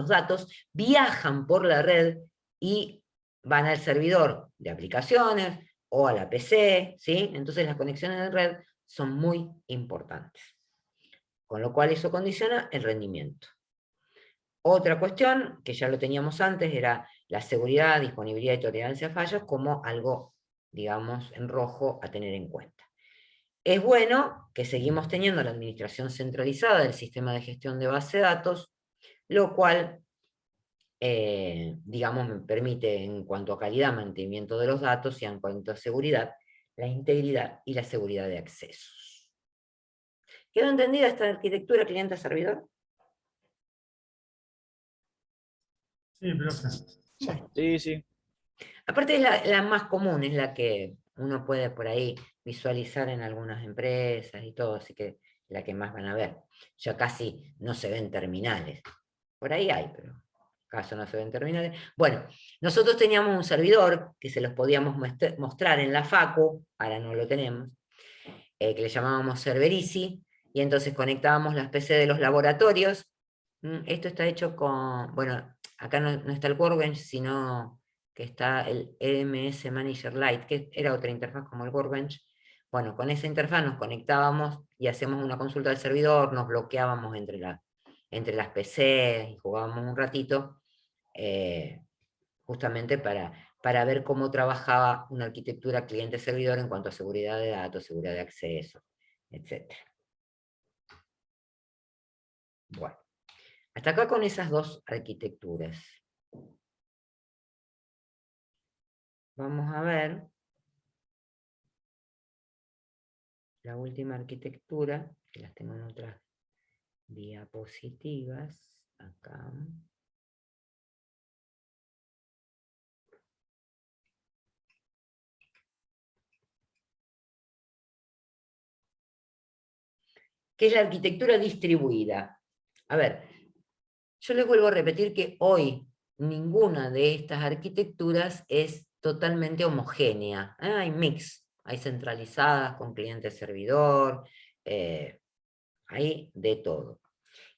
datos viajan por la red y van al servidor de aplicaciones o a la PC, ¿sí? Entonces las conexiones de red son muy importantes. Con lo cual eso condiciona el rendimiento. Otra cuestión, que ya lo teníamos antes, era la seguridad, disponibilidad y tolerancia a fallos como algo, digamos, en rojo a tener en cuenta. Es bueno que seguimos teniendo la administración centralizada del sistema de gestión de base de datos, lo cual, digamos, me permite en cuanto a calidad, mantenimiento de los datos y en cuanto a seguridad, la integridad y la seguridad de accesos. ¿Quedó entendida esta arquitectura cliente-servidor? Sí, profe. Sí, sí. Aparte es la más común, es la que uno puede por ahí visualizar en algunas empresas y todo, así que la que más van a ver. Ya casi no se ven terminales. Por ahí hay, pero caso no se ven terminales. Bueno, nosotros teníamos un servidor que se los podíamos mostrar en la facu, ahora no lo tenemos, que le llamábamos Serverici, y entonces conectábamos las PC de los laboratorios. Esto está hecho con, bueno, acá no está el Workbench, sino que está el EMS Manager Lite, que era otra interfaz como el Workbench. Bueno, con esa interfaz nos conectábamos y hacíamos una consulta al servidor, nos bloqueábamos entre las PC y jugábamos un ratito, justamente para ver cómo trabajaba una arquitectura cliente-servidor en cuanto a seguridad de datos, seguridad de acceso, etc. Bueno, hasta acá con esas dos arquitecturas. Vamos a ver la última arquitectura, que las tengo en otras diapositivas, acá. Que es la arquitectura distribuida. A ver, yo les vuelvo a repetir que hoy ninguna de estas arquitecturas es totalmente homogénea. Hay mix, hay centralizadas con cliente-servidor, hay de todo.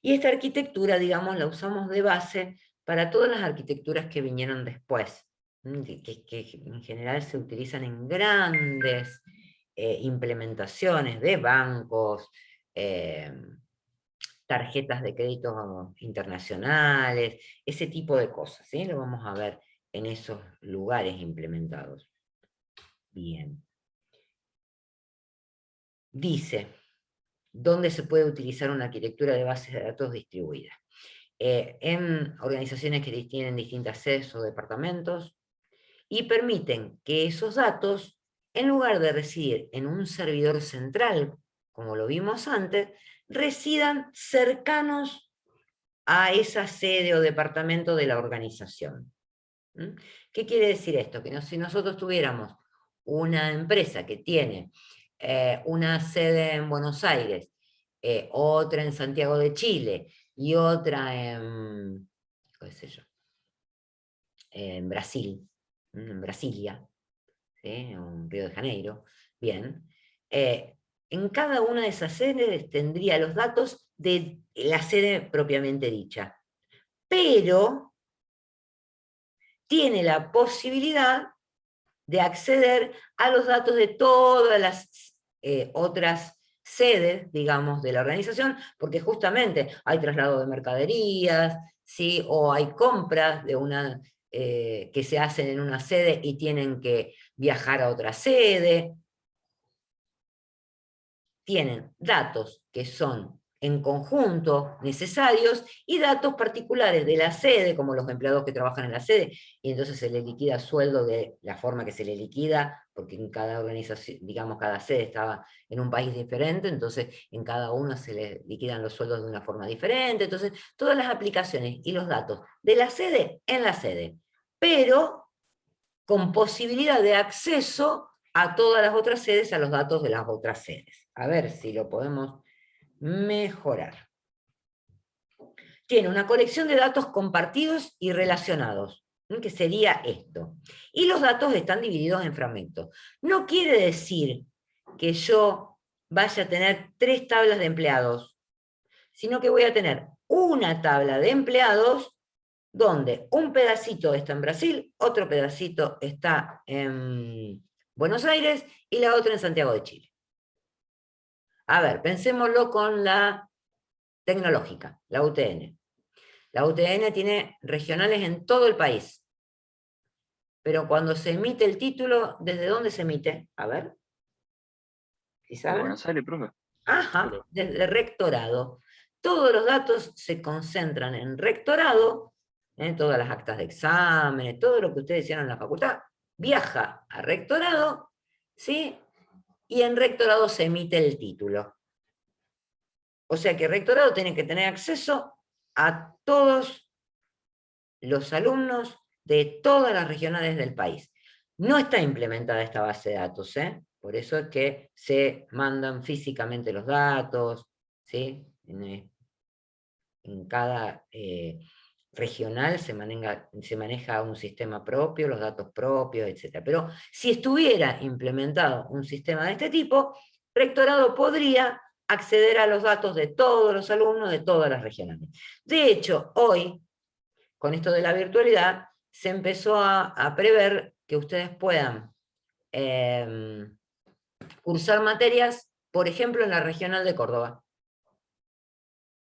Y esta arquitectura, digamos, la usamos de base para todas las arquitecturas que vinieron después, que en general se utilizan en grandes implementaciones de bancos, tarjetas de crédito internacionales, ese tipo de cosas, ¿sí? Lo vamos a ver en esos lugares implementados. Bien. Dice, ¿dónde se puede utilizar una arquitectura de bases de datos distribuida? En organizaciones que tienen distintas sedes o departamentos, y permiten que esos datos, en lugar de residir en un servidor central, como lo vimos antes, residan cercanos a esa sede o departamento de la organización. ¿Mm? ¿Qué quiere decir esto? Que si nosotros tuviéramos una empresa que tiene una sede en Buenos Aires, otra en Santiago de Chile y otra en, qué sé yo, en Brasil, en Brasilia, ¿sí? O en Río de Janeiro, bien, en cada una de esas sedes tendría los datos de la sede propiamente dicha, pero tiene la posibilidad de acceder a los datos de todas las otras sedes, digamos, de la organización, porque justamente hay traslado de mercaderías, ¿sí? O hay compras de una, que se hacen en una sede y tienen que viajar a otra sede. Tienen datos que son en conjunto necesarios y datos particulares de la sede, como los empleados que trabajan en la sede, y entonces se les liquida sueldo de la forma que se le liquida, porque en cada organización, digamos, cada sede estaba en un país diferente, entonces en cada uno se les liquidan los sueldos de una forma diferente, entonces todas las aplicaciones y los datos de la sede en la sede, pero con posibilidad de acceso a todas las otras sedes, a los datos de las otras sedes. A ver si lo podemos mejorar. Tiene una colección de datos compartidos y relacionados, que sería esto. Y los datos están divididos en fragmentos. No quiere decir que yo vaya a tener 3 tablas de empleados, sino que voy a tener una tabla de empleados donde un pedacito está en Brasil, otro pedacito está en Buenos Aires y la otra en Santiago de Chile. A ver, pensémoslo con la tecnológica, la UTN. La UTN tiene regionales en todo el país. Pero cuando se emite el título, ¿desde dónde se emite? A ver. ¿Sí ¿De saben? Buenos Aires, profe? Ajá, desde rectorado. Todos los datos se concentran en rectorado, todas las actas de exámenes, todo lo que ustedes hicieron en la facultad, viaja a rectorado, ¿sí? Y en rectorado se emite el título. O sea que rectorado tiene que tener acceso a todos los alumnos de todas las regionales del país. No está implementada esta base de datos, por eso es que se mandan físicamente los datos, ¿sí? En cada regional se maneja un sistema propio, los datos propios, etc. Pero si estuviera implementado un sistema de este tipo, rectorado podría acceder a los datos de todos los alumnos de todas las regionales. De hecho, hoy, con esto de la virtualidad, se empezó a prever que ustedes puedan cursar materias, por ejemplo, en la regional de Córdoba.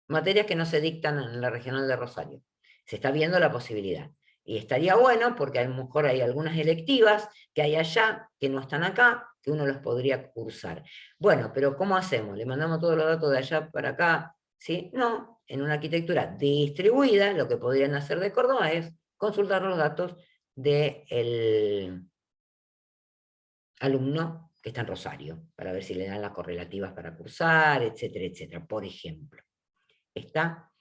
Materias que no se dictan en la regional de Rosario. Se está viendo la posibilidad. Y estaría bueno, porque a lo mejor hay algunas electivas que hay allá, que no están acá, que uno los podría cursar. Bueno, pero ¿cómo hacemos? ¿Le mandamos todos los datos de allá para acá? ¿Sí? No, en una arquitectura distribuida, lo que podrían hacer de Córdoba es consultar los datos del alumno que está en Rosario, para ver si le dan las correlativas para cursar, etcétera, etcétera, por ejemplo. ¿Está?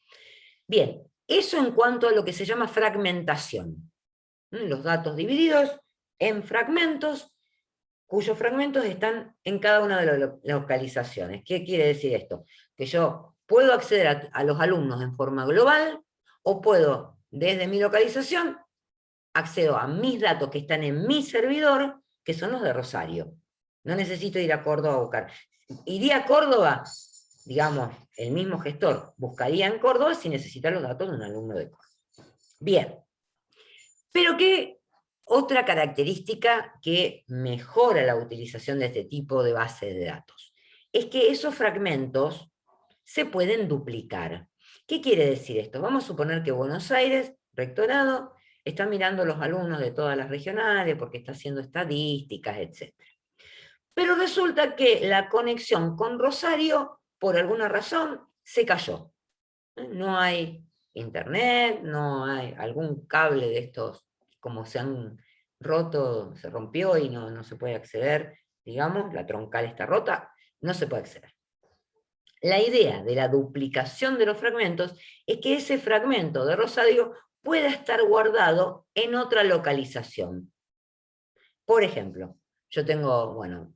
Bien, eso en cuanto a lo que se llama fragmentación. Los datos divididos en fragmentos, cuyos fragmentos están en cada una de las localizaciones. ¿Qué quiere decir esto? Que yo puedo acceder a los alumnos en forma global, o puedo, desde mi localización, accedo a mis datos que están en mi servidor, que son los de Rosario. No necesito ir a Córdoba a buscar. Iría a Córdoba, digamos, el mismo gestor buscaría en Córdoba si necesita los datos de un alumno de Córdoba. Bien. Pero ¿qué otra característica que mejora la utilización de este tipo de base de datos? Es que esos fragmentos se pueden duplicar. ¿Qué quiere decir esto? Vamos a suponer que Buenos Aires, rectorado, está mirando los alumnos de todas las regionales porque está haciendo estadísticas, etc. Pero resulta que la conexión con Rosario, por alguna razón, se cayó. No hay internet, no hay algún cable de estos, como se han roto, se rompió y no se puede acceder, digamos, la troncal está rota, no se puede acceder. La idea de la duplicación de los fragmentos es que ese fragmento de Rosario pueda estar guardado en otra localización. Por ejemplo, yo tengo, bueno,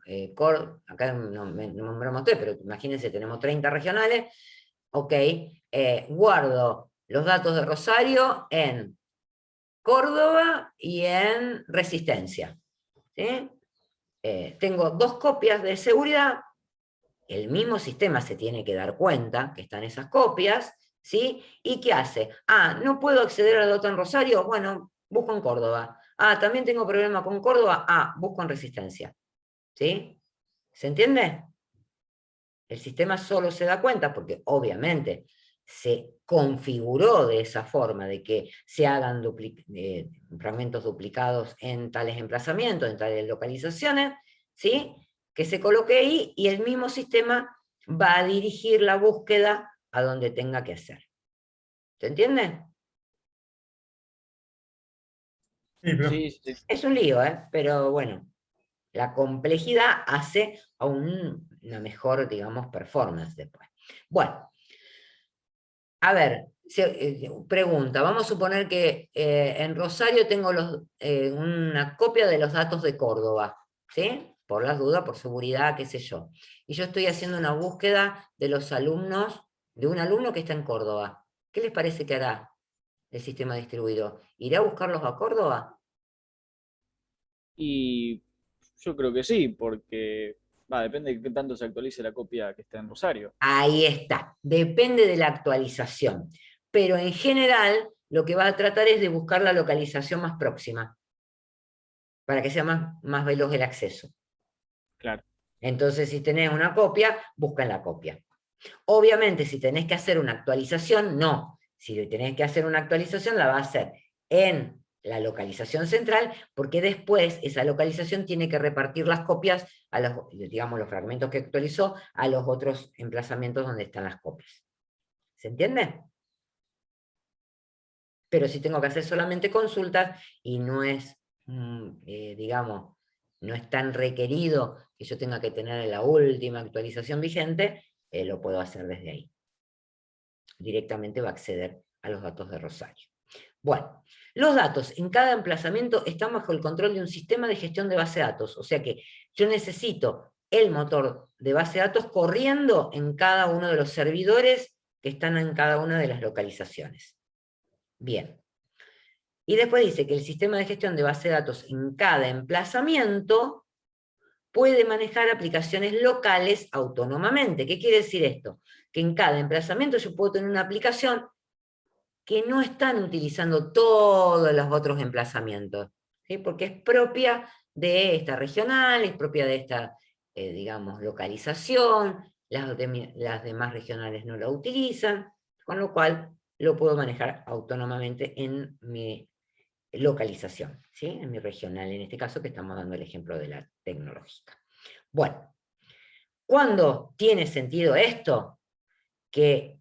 acá no me lo mostré, pero imagínense, tenemos 30 regionales, ok, guardo los datos de Rosario en Córdoba y en Resistencia, ¿sí? Tengo 2 copias de seguridad, el mismo sistema se tiene que dar cuenta que están esas copias, ¿sí? ¿Y qué hace? Ah, no puedo acceder al dato en Rosario, bueno, busco en Córdoba. Ah, también tengo problema con Córdoba, ah, busco en Resistencia. ¿Sí? ¿Se entiende? El sistema solo se da cuenta porque obviamente se configuró de esa forma, de que se hagan fragmentos duplicados en tales emplazamientos, en tales localizaciones, ¿sí? Que se coloque ahí y el mismo sistema va a dirigir la búsqueda a donde tenga que hacer. ¿Se entiende? Sí, pero Sí, sí. Es un lío, pero bueno, la complejidad hace a una mejor, digamos, performance después. Bueno, a ver, pregunta, vamos a suponer que en Rosario tengo una copia de los datos de Córdoba, ¿sí? Por las dudas, por seguridad, qué sé yo. Y yo estoy haciendo una búsqueda de los alumnos, de un alumno que está en Córdoba. ¿Qué les parece que hará el sistema distribuido? ¿Irá a buscarlos a Córdoba? Y yo creo que sí, porque depende de qué tanto se actualice la copia que está en Rosario. Ahí está, depende de la actualización. Pero en general, lo que va a tratar es de buscar la localización más próxima, para que sea más veloz el acceso. Claro. Entonces, si tenés una copia, busca en la copia. Obviamente, si tenés que hacer una actualización, no. Si tenés que hacer una actualización, la va a hacer en la localización central, porque después esa localización tiene que repartir las copias a los, digamos, los fragmentos que actualizó a los otros emplazamientos donde están las copias. ¿Se entiende? Pero si tengo que hacer solamente consultas y no es, digamos, no es tan requerido que yo tenga que tener la última actualización vigente, lo puedo hacer desde ahí. Directamente va a acceder a los datos de Rosario. Bueno, los datos en cada emplazamiento están bajo el control de un sistema de gestión de base de datos, o sea que yo necesito el motor de base de datos corriendo en cada uno de los servidores que están en cada una de las localizaciones. Bien. Y después dice que el sistema de gestión de base de datos en cada emplazamiento puede manejar aplicaciones locales autónomamente. ¿Qué quiere decir esto? Que en cada emplazamiento yo puedo tener una aplicación que no están utilizando todos los otros emplazamientos, ¿sí? Porque es propia de esta regional, es propia de esta, digamos, localización, las demás regionales no la utilizan, con lo cual lo puedo manejar autónomamente en mi localización, ¿sí? En mi regional, en este caso que estamos dando el ejemplo de la tecnológica. Bueno, ¿cuándo tiene sentido esto? Que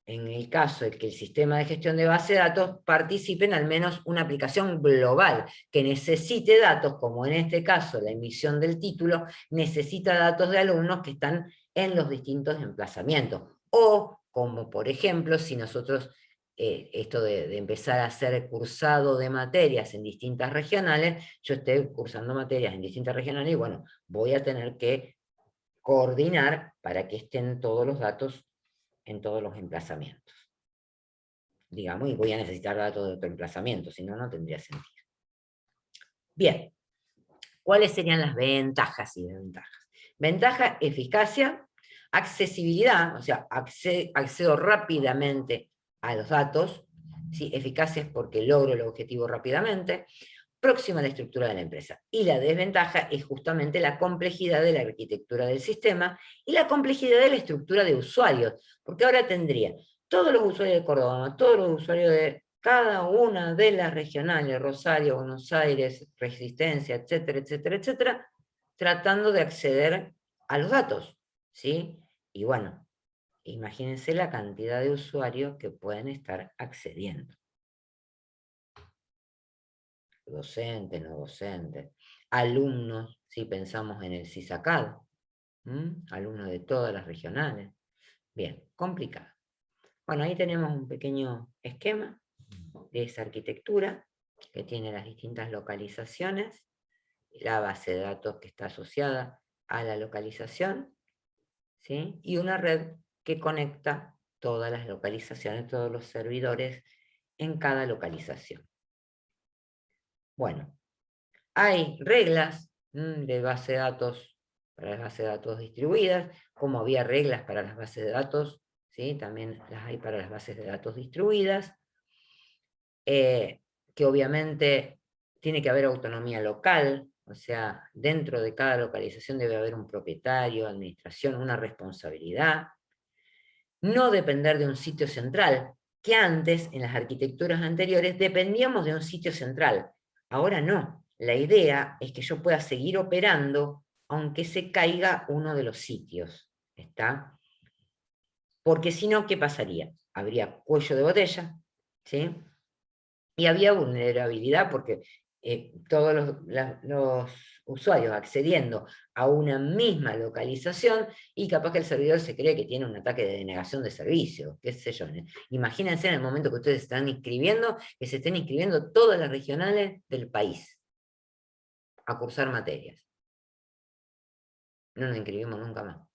en el caso de que el sistema de gestión de base de datos participe en al menos una aplicación global, que necesite datos, como en este caso la emisión del título, necesita datos de alumnos que están en los distintos emplazamientos. O, como por ejemplo, si nosotros, esto de empezar a hacer cursado de materias en distintas regionales, yo estoy cursando materias en distintas regionales y bueno, voy a tener que coordinar para que estén todos los datos en todos los emplazamientos. Digamos, y voy a necesitar datos de otro emplazamiento, si no, no tendría sentido. Bien, ¿cuáles serían las ventajas y desventajas? Ventaja, eficacia, accesibilidad, o sea, accedo rápidamente a los datos, ¿sí? Eficacia es porque logro el objetivo rápidamente, próxima a la estructura de la empresa. Y la desventaja es justamente la complejidad de la arquitectura del sistema y la complejidad de la estructura de usuarios, porque ahora tendría todos los usuarios de Córdoba, todos los usuarios de cada una de las regionales, Rosario, Buenos Aires, Resistencia, etcétera, etcétera, etcétera, tratando de acceder a los datos, ¿sí? Y bueno, imagínense la cantidad de usuarios que pueden estar accediendo. docentes, no docentes, alumnos, si pensamos en el CISACAD, alumnos de todas las regionales. Bien, complicado. Bueno, ahí tenemos un pequeño esquema de esa arquitectura que tiene las distintas localizaciones, la base de datos que está asociada a la localización, ¿sí? Y una red que conecta todas las localizaciones, todos los servidores en cada localización. Bueno, hay reglas de base de datos para las bases de datos distribuidas, como había reglas para las bases de datos, ¿sí? También las hay para las bases de datos distribuidas, que obviamente tiene que haber autonomía local, o sea, dentro de cada localización debe haber un propietario, administración, una responsabilidad. No depender de un sitio central, que antes, en las arquitecturas anteriores, dependíamos de un sitio central. Ahora no. La idea es que yo pueda seguir operando aunque se caiga uno de los sitios. ¿Está? Porque si no, ¿qué pasaría? Habría cuello de botella, ¿sí? Y había vulnerabilidad porque todos los usuarios accediendo a una misma localización y capaz que el servidor se cree que tiene un ataque de denegación de servicio, qué sé yo. Imagínense en el momento que ustedes están inscribiendo, que se estén inscribiendo todas las regionales del país a cursar materias. No nos inscribimos nunca más.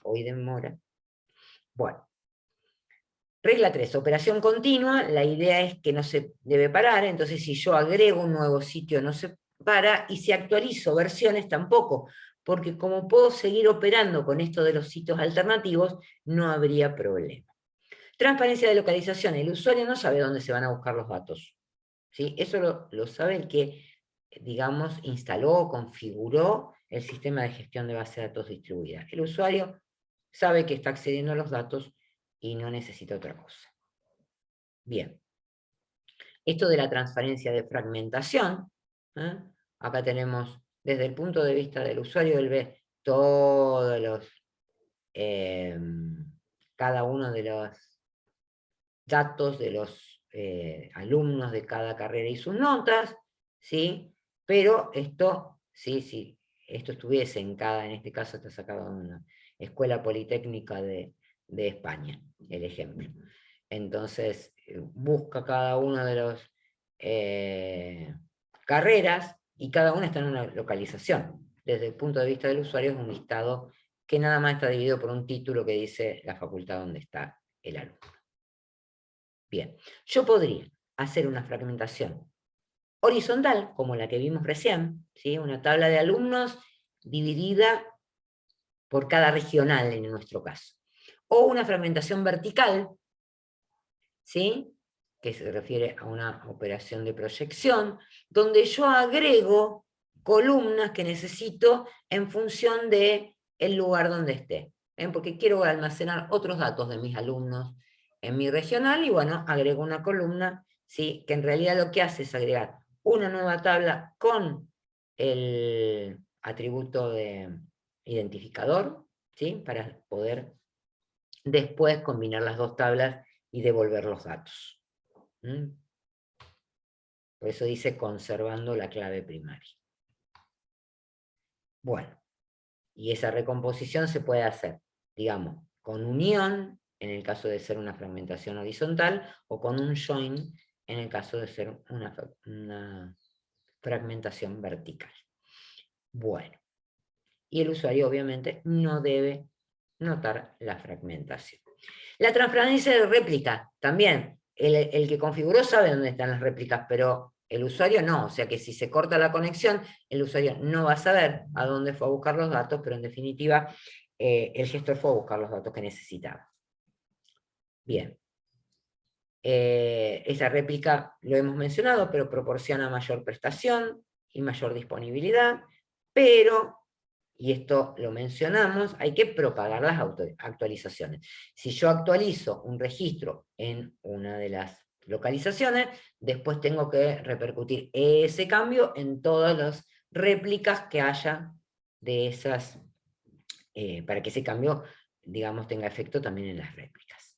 Hoy demora. Bueno. Regla 3, operación continua, la idea es que no se debe parar, entonces si yo agrego un nuevo sitio no se para, y si actualizo versiones tampoco, porque como puedo seguir operando con esto de los sitios alternativos, no habría problema. Transparencia de localización, el usuario no sabe dónde se van a buscar los datos, ¿sí? Eso lo sabe el que, digamos, instaló, configuró el sistema de gestión de base de datos distribuida. El usuario sabe que está accediendo a los datos y no necesita otra cosa. Bien. Esto de la transferencia de fragmentación, acá tenemos, desde el punto de vista del usuario, él ve todos los, cada uno de los datos de los alumnos de cada carrera y sus notas, ¿sí? Pero esto, si esto estuviese en este caso está sacado de una escuela politécnica de España, el ejemplo. Entonces, busca cada uno de los carreras y cada una está en una localización. Desde el punto de vista del usuario es un listado que nada más está dividido por un título que dice la facultad donde está el alumno. Bien, yo podría hacer una fragmentación horizontal, como la que vimos recién, ¿sí? Una tabla de alumnos dividida por cada regional en nuestro caso. O una fragmentación vertical, ¿sí? Que se refiere a una operación de proyección, donde yo agrego columnas que necesito en función del lugar donde esté, porque quiero almacenar otros datos de mis alumnos en mi regional, y bueno, agrego una columna, ¿sí? Que en realidad lo que hace es agregar una nueva tabla con el atributo de identificador, ¿sí? Para poder después combinar las dos tablas y devolver los datos. Por eso dice conservando la clave primaria. Bueno, y esa recomposición se puede hacer, digamos, con unión, en el caso de ser una fragmentación horizontal, o con un join, en el caso de ser una fragmentación vertical. Bueno, y el usuario obviamente no debe notar la fragmentación. La transparencia de réplica, también, el que configuró sabe dónde están las réplicas, pero el usuario no, o sea que si se corta la conexión, el usuario no va a saber a dónde fue a buscar los datos, pero en definitiva, el gestor fue a buscar los datos que necesitaba. Bien. Esa réplica lo hemos mencionado, pero proporciona mayor prestación y mayor disponibilidad, pero, y esto lo mencionamos, hay que propagar las actualizaciones. Si yo actualizo un registro en una de las localizaciones, después tengo que repercutir ese cambio en todas las réplicas que haya de esas, para que ese cambio, digamos, tenga efecto también en las réplicas.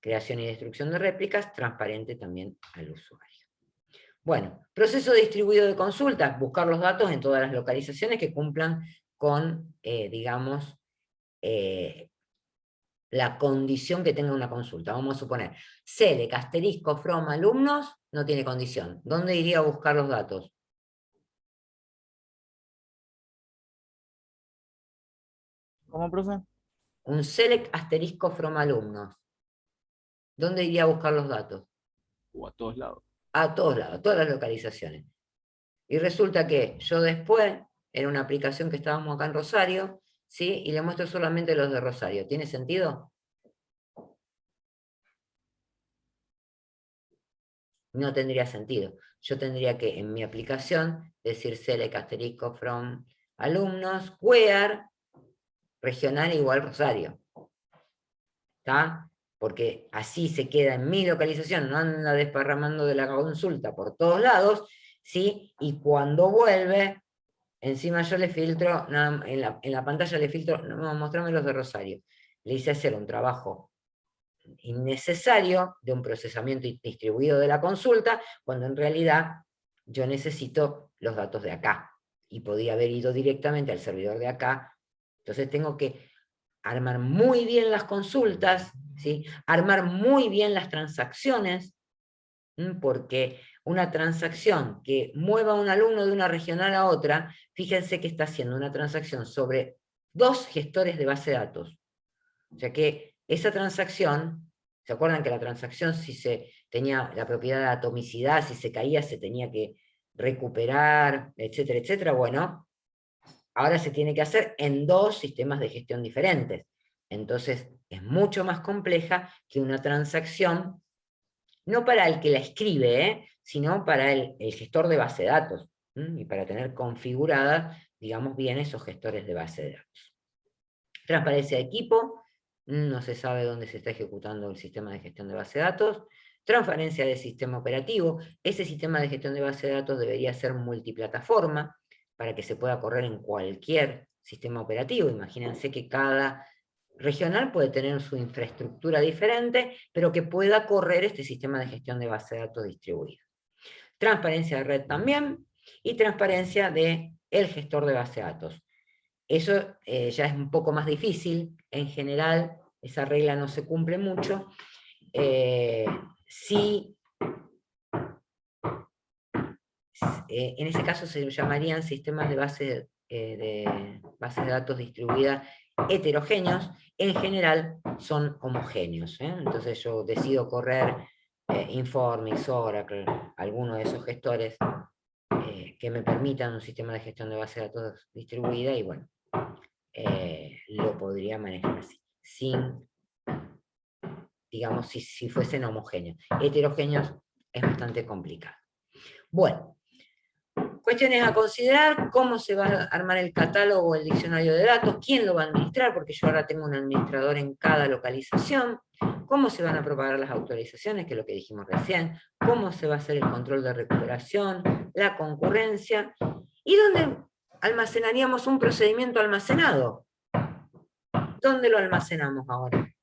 creación y destrucción de réplicas, transparente también al usuario. Bueno, proceso distribuido de consultas, buscar los datos en todas las localizaciones que cumplan con, digamos, la condición que tenga una consulta. Vamos a suponer, select asterisco from alumnos no tiene condición. ¿Dónde iría a buscar los datos? ¿Cómo, profe? Un select asterisco from alumnos. ¿Dónde iría a buscar los datos? O a todos lados. A todos lados, a todas las localizaciones. Y resulta que yo después, en una aplicación que estábamos acá en Rosario, ¿sí? Y le muestro solamente los de Rosario. ¿Tiene sentido? No tendría sentido. Yo tendría que, en mi aplicación, decir select asterisco from alumnos, where, regional igual Rosario. ¿Está? Porque así se queda en mi localización, no anda desparramando de la consulta por todos lados, ¿sí? Y cuando vuelve, encima yo le filtro, en la pantalla le filtro, no, mostrame los de Rosario. Le hice hacer un trabajo innecesario de un procesamiento distribuido de la consulta, cuando en realidad yo necesito los datos de acá, y podía haber ido directamente al servidor de acá. Entonces tengo que armar muy bien las consultas, ¿sí? Armar muy bien las transacciones, porque una transacción que mueva a un alumno de una regional a otra, fíjense que está haciendo una transacción sobre 2 gestores de base de datos. O sea que esa transacción, ¿se acuerdan que la transacción, si se tenía la propiedad de atomicidad, si se caía se tenía que recuperar, etcétera, etcétera? Bueno, ahora se tiene que hacer en 2 sistemas de gestión diferentes. Entonces es mucho más compleja que una transacción, no para el que la escribe, sino para el gestor de base de datos, y para tener configurada, digamos bien, esos gestores de base de datos. Transparencia de equipo, no se sabe dónde se está ejecutando el sistema de gestión de base de datos. Transparencia del sistema operativo, ese sistema de gestión de base de datos debería ser multiplataforma, para que se pueda correr en cualquier sistema operativo. Imagínense que cada regional puede tener su infraestructura diferente, pero que pueda correr este sistema de gestión de base de datos distribuido. Transparencia de red también, y transparencia del gestor de base de datos. Eso ya es un poco más difícil, en general esa regla no se cumple mucho. Sí, en ese caso se llamarían sistemas de bases de datos distribuidas heterogéneos, en general son homogéneos. Entonces yo decido correr Informix, Oracle, alguno de esos gestores que me permitan un sistema de gestión de base de datos distribuida, y bueno, lo podría manejar así, sin, digamos, si fuesen homogéneos. Heterogéneos es bastante complicado. Bueno, cuestiones a considerar: cómo se va a armar el catálogo o el diccionario de datos, quién lo va a administrar, porque yo ahora tengo un administrador en cada localización, cómo se van a propagar las autorizaciones, que es lo que dijimos recién, cómo se va a hacer el control de recuperación, la concurrencia, y dónde almacenaríamos un procedimiento almacenado. ¿Dónde lo almacenamos ahora?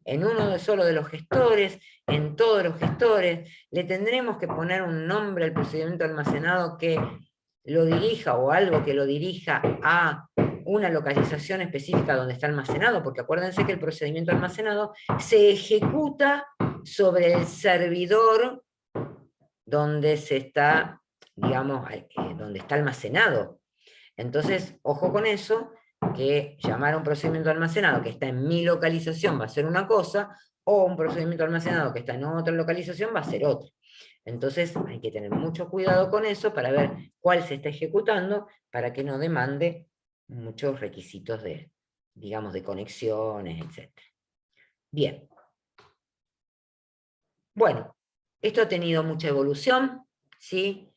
En uno solo de los gestores, en todos los gestores. Le tendremos que poner un nombre al procedimiento almacenado que lo dirija, o algo que lo dirija a una localización específica donde está almacenado, porque acuérdense que el procedimiento almacenado se ejecuta sobre el servidor donde se está, digamos, donde está almacenado. Entonces, ojo con eso, que llamar a un procedimiento almacenado que está en mi localización va a ser una cosa, o un procedimiento almacenado que está en otra localización va a ser otra. Entonces hay que tener mucho cuidado con eso para ver cuál se está ejecutando, para que no demande muchos requisitos de, digamos, de conexiones, etc. Bien. Bueno, esto ha tenido mucha evolución, ¿sí?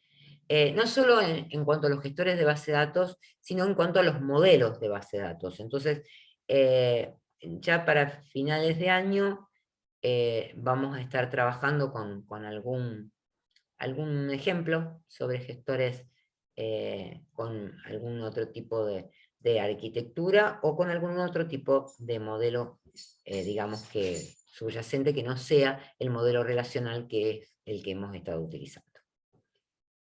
No solo en cuanto a los gestores de base de datos, sino en cuanto a los modelos de base de datos. Entonces, ya para finales de año vamos a estar trabajando con algún ejemplo sobre gestores con algún otro tipo de de arquitectura o con algún otro tipo de modelo, digamos que subyacente, que no sea el modelo relacional que es el que hemos estado utilizando.